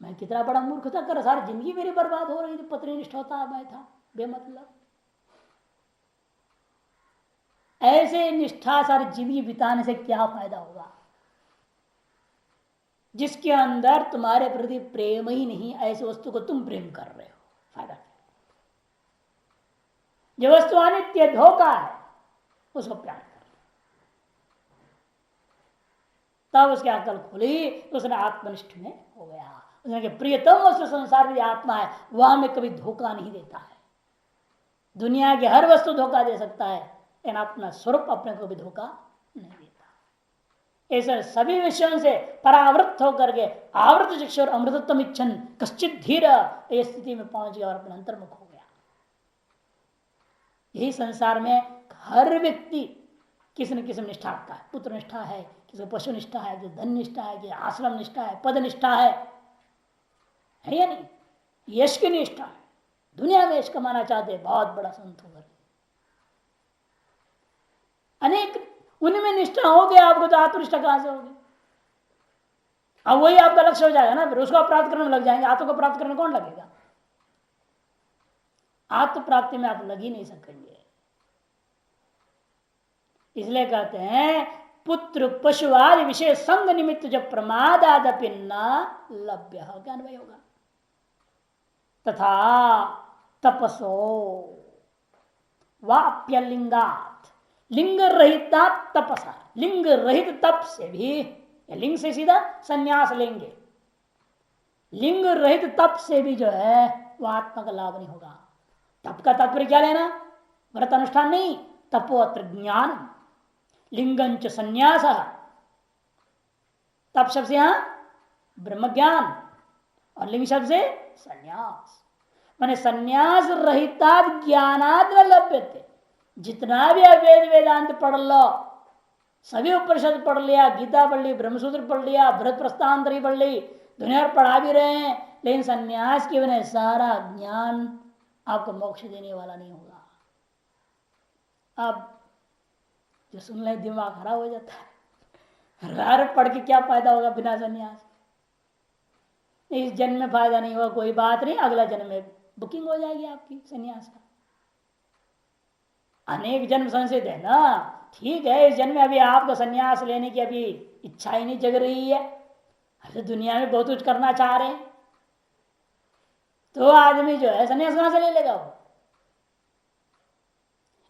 मैं कितना बड़ा मूर्ख था, कर सारी जिंदगी मेरी बर्बाद हो रही थी, पत्नी निष्ठ होता मैं था बेमतलब। ऐसे निष्ठा सारी जिंदगी बिताने से क्या फायदा होगा, जिसके अंदर तुम्हारे प्रति प्रेम ही नहीं, ऐसे वस्तु को तुम प्रेम कर रहे हो, फायदा क्या? जो वस्तु अनित्य धोखा है उसको प्यार कर, तब उसकी अकल खुली तो उसने आत्मनिष्ठ में हो गया। उसने प्रियतम वस्तु संसार में आत्मा है, वह हमें कभी धोखा नहीं देता है। दुनिया की हर वस्तु धोखा दे सकता है, लेकिन अपना स्वरूप अपने को भी धोखा नहीं देता। ऐसे सभी विषयों से परावृत होकर के आवृत शिक्षा और अमृतत्व इच्छन कश्चित धीर ये स्थिति में पहुंच गया और अपने अंतर्मुख हो गया। यही संसार में हर व्यक्ति किसी न किसी निष्ठा रखता है, पुत्र निष्ठा है, किसी पशु निष्ठा है, किसी धन निष्ठा है, किसी आश्रम निष्ठा है, पद निष्ठा है या नहीं? यश की निष्ठा है, दुनिया में यश कमाना चाहते बहुत बड़ा संत होकर, अनेक उनमें निष्ठा हो गया, आपको तो आत्मनिष्ठा कहां से होगी? अब वही आपका लक्ष्य हो जाएगा ना, फिर उसको प्राप्त करने में लग जाएंगे। आत्म को प्राप्त करने कौन लगेगा? आत्म प्राप्ति में आप लग ही नहीं सकेंगे। इसलिए कहते हैं पुत्र पशु आदि विषय संग निमित्त जब प्रमादादपि न लभ्य, क्या अनुभव होगा? तथा तपसो वाप्यलिंगात, लिंग रहित तपसा, लिंग रहित तप से भी, लिंग से सीधा संन्यास लेंगे, लिंग रहित तप से भी जो है वह आत्मा का लाभ नहीं होगा। तप का तात्पर्य क्या लेना? व्रत अनुष्ठान नहीं, तपो अत्र ज्ञान, लिंगंच संन्यास। तप शब्द से यहां ब्रह्म ज्ञान और लिंग शब्द से संन्यास, माने संन्यास रहिता ज्ञानाद न लभ्यते। जितना भी वेद वेदांत पढ़ लो, सभी उपनिषद पढ़ लिया, गीता पढ़ ली, ब्रह्मसूत्र पढ़ लिया, बृहद प्रस्थानत्रयी पढ़ ली, दुनिया में पढ़ा भी रहे हैं, लेकिन संन्यास के बिना सारा ज्ञान आपको मोक्ष देने वाला नहीं होगा। अब जो सुन ले दिमाग खराब हो जाता है, हर पढ़ के क्या फायदा होगा बिना संन्यास? इस जन्म में फायदा नहीं हुआ, कोई बात नहीं, अगला जन्म में बुकिंग हो जाएगी आपकी सन्यास का। अनेक जन्म संसिद्ध है ना। ठीक है, इस जन्म में अभी आपको सन्यास लेने की अभी इच्छा ही नहीं जग रही है, अभी दुनिया में बहुत कुछ करना चाह रहे हैं, तो आदमी जो है सन्यास कहां से ले लेगा वो।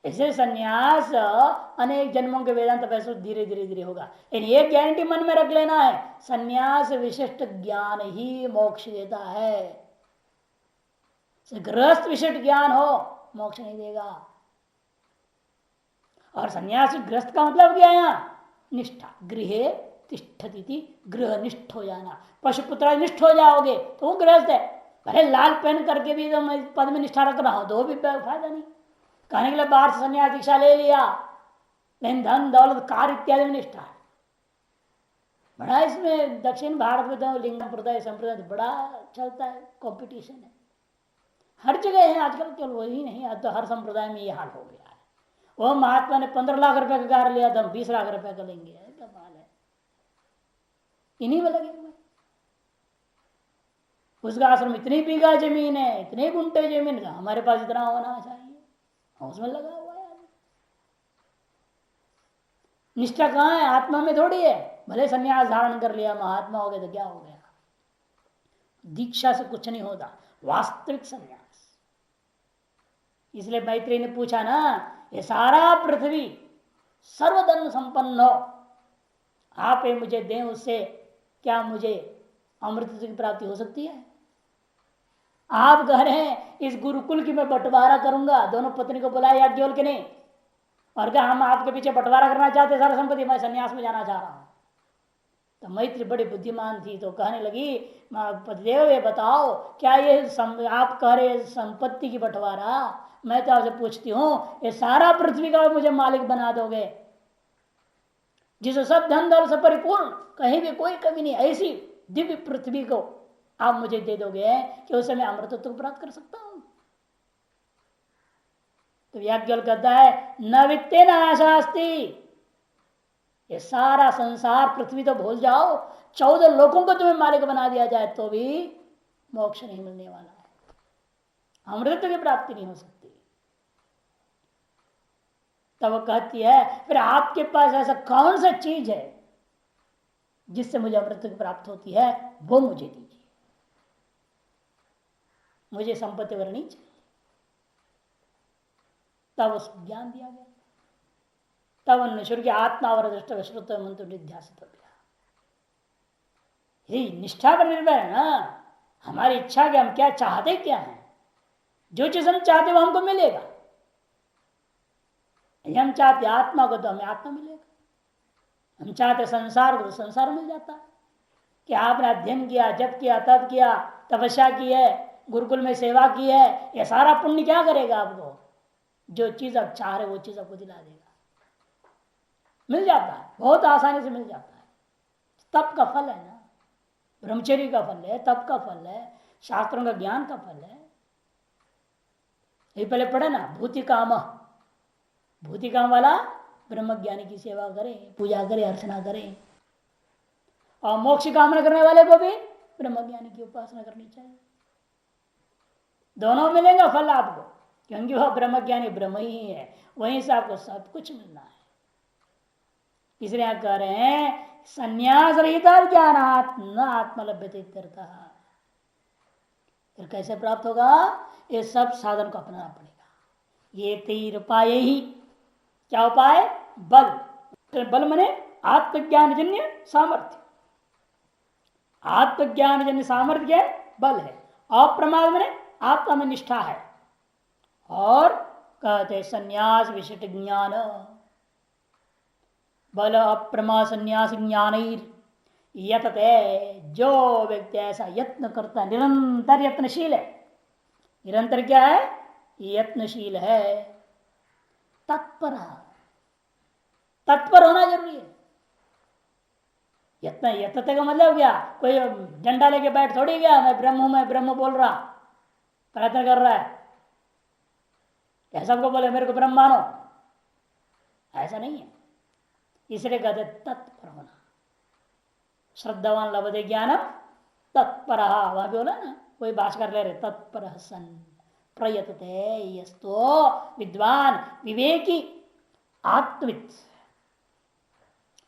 इसलिए सन्यास अनेक जन्मों के वेदांत पैसे धीरे धीरे धीरे होगा। लेकिन ये गारंटी मन में रख लेना है, सन्यास विशिष्ट ज्ञान ही मोक्ष देता है। गृहस्थ विशिष्ट ज्ञान हो मोक्ष नहीं देगा। और सन्यासी गृहस्थ का मतलब क्या है यहाँ? निष्ठा, गृहे तिष्ठति, गृह निष्ठ हो जाना। पशुपुत्र निष्ठ हो जाओगे तो वो गृहस्थ है। भले लाल पहन करके भी तो मैं पद में निष्ठा रख रहा हूं तो भी फायदा नहीं। कहने के लिए बाहर से सन्यास दीक्षा ले लिया, लेकिन धन दौलत कार इत्यादि में निष्ठा है। बड़ा इसमें दक्षिण भारत में तो लिंग संप्रदाय बड़ा चलता है, कंपटीशन है हर जगह है आजकल। केवल वही नहीं, अब तो हर संप्रदाय में ये हाल हो गया है। वो महात्मा ने 15 लाख रुपए का कार लिया था, हम 20 लाख रुपए का लेंगे, कमाल है। इन्हीं में लगे हुए, उसका आश्रम इतनी बीघा जमीन है, इतने गुंटे जमीन का, हमारे पास इतना होना चाहिए, उसमें लगा हुआ है। निष्ठा कहाँ है? आत्मा में थोड़ी है। भले सन्यास धारण कर लिया, महात्मा हो गए तो क्या हो गया? दीक्षा से कुछ नहीं होता, वास्तविक सन्यास। इसलिए मैत्री ने पूछा ना, ये सारा पृथ्वी सर्वधर्म संपन्न हो, आप ये मुझे दें, उससे क्या मुझे अमृत की प्राप्ति हो सकती है? आप कह रहे हैं इस गुरुकुल की मैं बंटवारा करूंगा, दोनों पत्नी को बुलाया याज्ञवल्क्य ने, और क्या हम आपके पीछे बंटवारा करना चाहते सारा संपत्ति, मैं सन्यास में जाना चाह रहा हूं। तो मैत्री बड़ी बुद्धिमान थी, तो कहने लगी पतिदेव ये बताओ, क्या ये आप कह रहे संपत्ति की बंटवारा, मैं तो आपसे पूछती हूं, ये सारा पृथ्वी का मुझे मालिक बना दोगे, जिसे सब धन दौलत से परिपूर्ण, कहीं भी कोई कमी नहीं, ऐसी दिव्य पृथ्वी को आप मुझे दे दोगे कि उससे मैं अमृतत्व प्राप्त कर सकता हूं? तो याज्ञवल्क्य कहता है न वित्ते न आशास्ति, ये सारा संसार पृथ्वी तो भूल जाओ, 14 लोगों को तुम्हें मालिक बना दिया जाए तो भी मोक्ष नहीं मिलने वाला है, अमृत की प्राप्ति नहीं हो सकती। तब वो कहती है फिर आपके पास ऐसा कौन सा चीज है जिससे मुझे अमृत की प्राप्त होती है, वो मुझे दीजिए, मुझे संपत्ति वगैरह नहीं चाहिए। तब उसको ज्ञान दिया गया, तब निश्चर की आत्मा वर दृष्ट विश्रुत मंत्र निध्यासित हो गया। यही निष्ठा पर निर्भर है ना, हमारी इच्छा क्या, हम क्या चाहते क्या है, जो चीज हम चाहते वो हमको मिलेगा। हम चाहते आत्मा को तो हमें आत्मा मिलेगा, हम चाहते संसार को तो संसार मिल जाता है। कि आपने अध्ययन किया, जप किया, तप किया, तपस्या की है, गुरुकुल में सेवा की है, यह सारा पुण्य क्या करेगा आपको? जो चीज आप चाह रहे वो चीज आपको दिला देगा, मिल जाता है, बहुत आसानी से मिल जाता है। तप का फल है ना, ब्रह्मचर्य का फल है, तप का फल है, शास्त्रों का ज्ञान का फल है। ये पहले पढ़े ना, भूति काम, भूति काम वाला ब्रह्म ज्ञानी की सेवा करें, पूजा करें, अर्चना करें, और मोक्ष कामना करने वाले को भी ब्रह्म ज्ञानी की उपासना करनी चाहिए। दोनों मिलेगा फल आपको, क्योंकि वह ब्रह्म ज्ञानी ब्रह्म ही है, वहीं से आपको सब कुछ मिलना है। इसलिए आप कह रहे हैं संन्यास रहित ज्ञानात् न आत्मलभ्यते। फिर कैसे प्राप्त होगा? ये सब साधन को अपनाना पड़ेगा। ये 3 उपाय ही, क्या उपाय? बल, बल मने आत्मज्ञान जन्य सामर्थ्य, आत्मज्ञान जन्य सामर्थ्य बल है। अप्रमाद मने आत्मा में निष्ठा है, और कहते संन्यास विशिष्ट ज्ञान, बल अप्रमा संन्यास ज्ञान यतते, जो व्यक्ति ऐसा यत्न करता है, निरंतर यत्नशील है, निरंतर क्या है? यत्नशील है, तत्पर, तत्पर होना जरूरी है। यत्न, यत्नते का मतलब क्या? कोई झंडा लेके बैठ थोड़ी गया, मैं ब्रह्म बोल रहा, प्रयत्न कर रहा है, सबको बोले मेरे को ब्रह्म मानो, ऐसा नहीं है। इसलिए कहते तत्पर होना। श्रद्धावान लभते ज्ञानम तत्पर, वह भी बोला ना, वही भाषकर ले रहे, तत्पर सन प्रयतते यस्तो विद्वान विवेकी आत्मविद,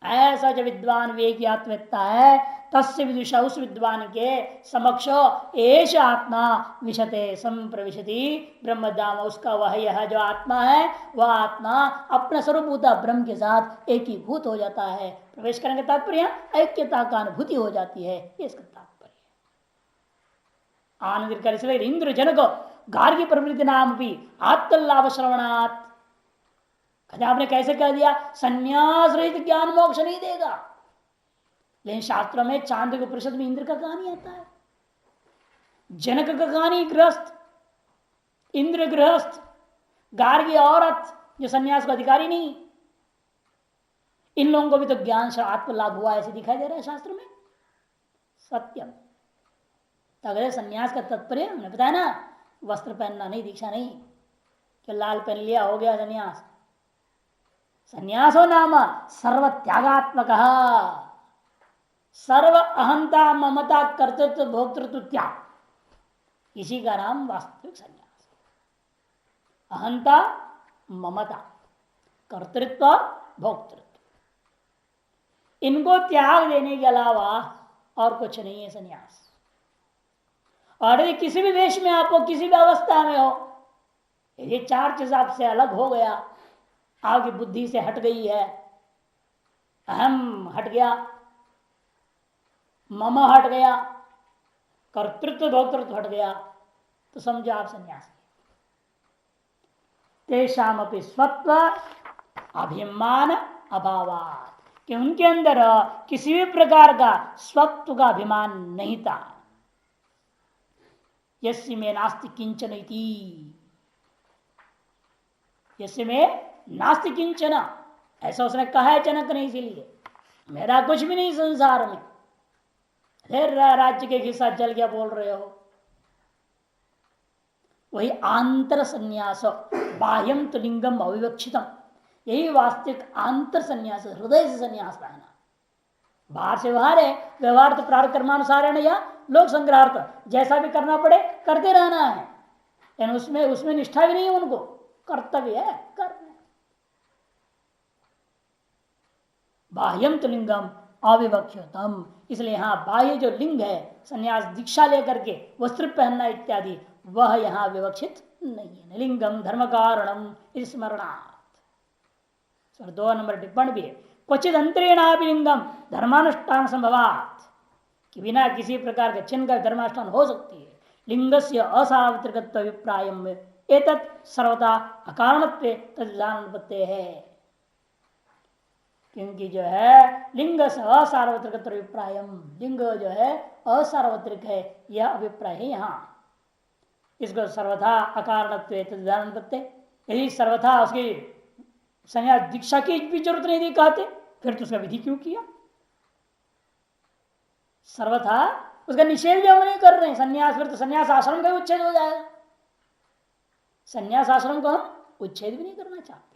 ऐसा जो विद्वान विवेकी आत्मविद्ता है, तस्य विदुषा, उस विद्वान के समक्ष एष आत्मा विशते संप्रविशति ब्रह्मधाम, उसका वह यह जो आत्मा है वह आत्मा अपना स्वरूपभूता ब्रह्म के साथ एकीभूत हो जाता है। प्रवेश करने का तात्पर्य ऐक्यता का अनुभूति हो जाती है, इसका तात्पर्य आनंद कर। इसलिए इंद्र जनक गार्गी प्रवृत्ति नाम भी आत्मलाभ श्रवणात्, आपने कैसे कह दिया संन्यास रहित ज्ञान मोक्ष नहीं देगा, लेकिन शास्त्रों में चांद के परिषद में इंद्र का कहानी आता है, जनक का कहानी गृहस्थ, इंद्र गृहस्थ, गार्गी औरत जो संन्यास का अधिकारी नहीं, इन लोगों को भी तो ज्ञान आत्म लाभ हुआ ऐसे दिखाई दे रहा है शास्त्र में। सत्यम, तो अगर संन्यास का तात्पर्य हमने बताया ना, वस्त्र पहनना नहीं, दीक्षा नहीं कि लाल पहन लिया हो गया संन्यास। संन्यासो नाम सर्व त्यागात्मक, सर्व अहंता ममता कर्तृत्व भोक्तृत्व त्याग, इसी का नाम वास्तविक संन्यास। अहंता ममता कर्तृत्व भोक्तृत्व, इनको त्याग देने के अलावा और कुछ नहीं है संन्यास। और यदि किसी भी वेश में आपको किसी भी अवस्था में हो, यदि चार चीज आपसे अलग हो गया, आपकी बुद्धि से हट गई है, अहम हट गया, मम हट गया, कर्तृत्व भोक्तृत्व हट गया, तो समझो आप सन्यासी। तेषाम अपि स्वत्व अभिमान अभावात्, कि उनके अंदर किसी भी प्रकार का स्वत्व का अभिमान नहीं था। यस्य में नास्ति किंचन इति, यस्य में नास्ति किंचन, ऐसा उसने कहा है जनक ने, इसीलिए मेरा कुछ भी नहीं संसार में, फिर राज्य के हिस्सा जल गया बोल रहे हो। वही आंतर संन्यास, बाह्यम तो लिंगम अविवक्षितम, यही वास्तविक आंतर संन्यास, हृदय से संन्यास रहना। बाहर से बाहर है, व्यवहार तो प्रारब्ध कर्मानुसार है या लोक संग्रहार्थ, जैसा भी करना पड़े करते रहना है, लेकिन उसमें निष्ठा भी नहीं है, उनको कर्तव्य है करना। बाह्यम तो लिंगम अविवक्षितम, इसलिए यहाँ बाह्य जो लिंग है संन्यास दीक्षा लेकर के वस्त्र पहनना इत्यादि, वह यहाँ विवक्षित नहीं है। लिंगम धर्म कारणम स्मरणार्थ। 2 नंबर टिप्पणी भी है, क्वचित अंतरेणापि लिंगम धर्मानुष्ठान संभवात, कि बिना किसी प्रकार के चिन्ह का धर्मानुष्ठान हो सकती है। लिंगस्य असार्वत्रिकत्व अभिप्रायम एतत् सर्वथा अकारणत्व तद्विधानोत्पत्ति है, क्योंकि जो है लिंग से असार्वत्रिक अभिप्रायम, लिंग जो है असार्वत्रिक है, यह अभिप्राय है यहाँ। इसको सर्वथा अकारणत्व तद्विधानोत्पत्ति, यदि सर्वथा उसकी संन्यास दीक्षा की भी जरूरत नहीं थी कहते, फिर तो उसका विधि क्यों किया? सर्वथा उसका निषेध भी हम नहीं कर रहे हैं संन्यास, फिर तो संन्यास आश्रम का उच्छेद हो जाएगा। संन्यास आश्रम को हम उच्छेद भी नहीं करना चाहते।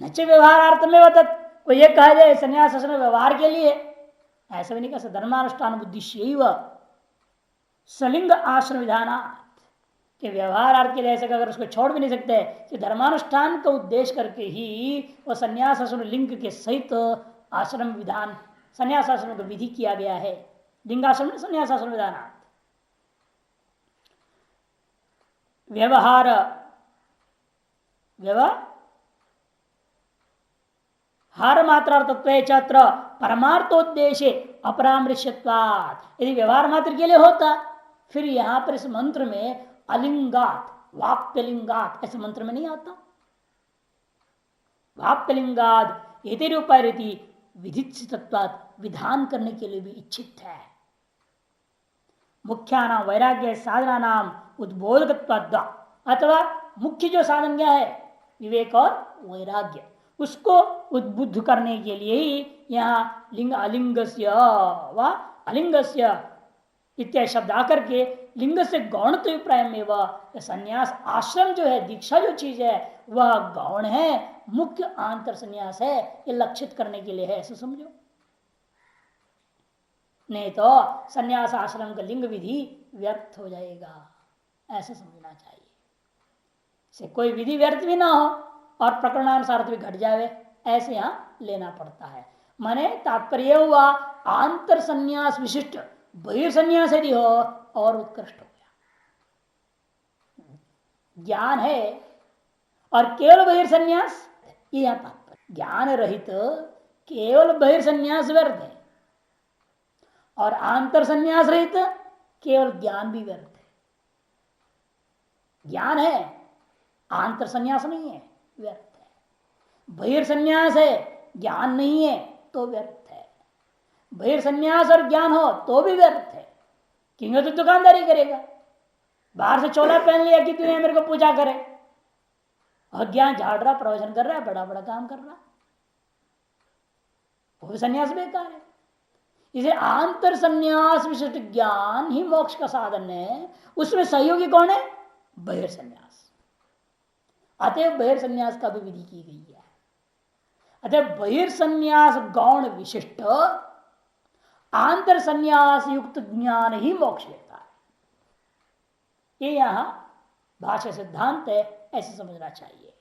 नच व्यवहारार्थ में वतत, वो ये कहा जाए संन्यास आश्रम व्यवहार के लिए, ऐसा भी नहीं कर सकते। धर्मानुष्ठान उद्देश्य सलिंग आश्रम विधान के व्यवहार अर्थ के लिए ऐसे अगर उसको छोड़ भी नहीं सकते कि धर्मानुष्ठान का उद्देश्य करके ही वह संन्यास आश्रम लिंग के सहित आश्रम विधान, संन्यास आश्रम का विधि किया गया है। लिंगाश्रम संन्यास आश्रम विधान व्यवहार हार मात्रार्थत्व छात्र परमार्थोद्देश्य अपरामृश्यत्वात्, यदि व्यवहार मात्र के लिए होता फिर यहां पर इस मंत्र में अलिंगात वाप्यलिंगात ऐसे मंत्र में नहीं आता। वाप्यलिंगाद यदि रूपायति विधित्वात्, विधान करने के लिए भी इच्छित है। मुख्यानाम वैराग्य साधना नाम उद्बोधकत्वाद्, अथवा मुख्य जो साधन क्या है विवेक और वैराग्य, उसको उद्बुद्ध करने के लिए ही यहाँ लिंग अलिंगस्य व अलिंगस्य इत्यादि शब्द आकर के लिंग से गौणत्व अभिप्राय में वह संन्यास आश्रम जो है, दीक्षा जो चीज है वह गौण है, मुख्य आंतर संन्यास है, ये लक्षित करने के लिए है, ऐसा समझो। नहीं तो संन्यास आश्रम का लिंग विधि व्यर्थ हो जाएगा, ऐसा समझना चाहिए। से कोई विधि व्यर्थ भी ना हो और प्रकरणानुसार भी घट जावे, ऐसे यहां लेना पड़ता है। माने तात्पर्य हुआ आंतर संन्यास विशिष्ट बहिर्सन्यास यदि हो और उत्कृष्ट हो गया। ज्ञान है और केवल बहिर्सन्यास, ये यहां तात्पर्य। ज्ञान रहित केवल बहिर्सन्यास व्यर्थ है और आंतर संन्यास रहित केवल ज्ञान भी व्यर्थ है। ज्ञान है, आंतर संन्यास नहीं है, व्यर्थ है। बहिर्सन्यास है, ज्ञान नहीं है तो व्यर्थ है। बहिर्सन्यास और ज्ञान हो तो भी व्यर्थ है, क्योंकि तो दुकानदारी करेगा। बाहर से चोला पहन लिया कि तुम्हें मेरे को पूजा करे, और ज्ञान झाड़ रहा, प्रवचन कर रहा है, बड़ा बड़ा काम कर रहा, वो भी संन्यास बेकार है। इसे आंतर संन्यास विशिष्ट ज्ञान ही मोक्ष का साधन है। उसमें सहयोगी कौन है? बहिर्सन्यास। अतएव बहिर्सन्यास का भी विधि की गई है। अतः बहिर्सन्यास गौण विशिष्ट आंतर संन्यास युक्त ज्ञान ही मोक्ष देता है। ये यहां भाष्य सिद्धांत है, ऐसे समझना चाहिए।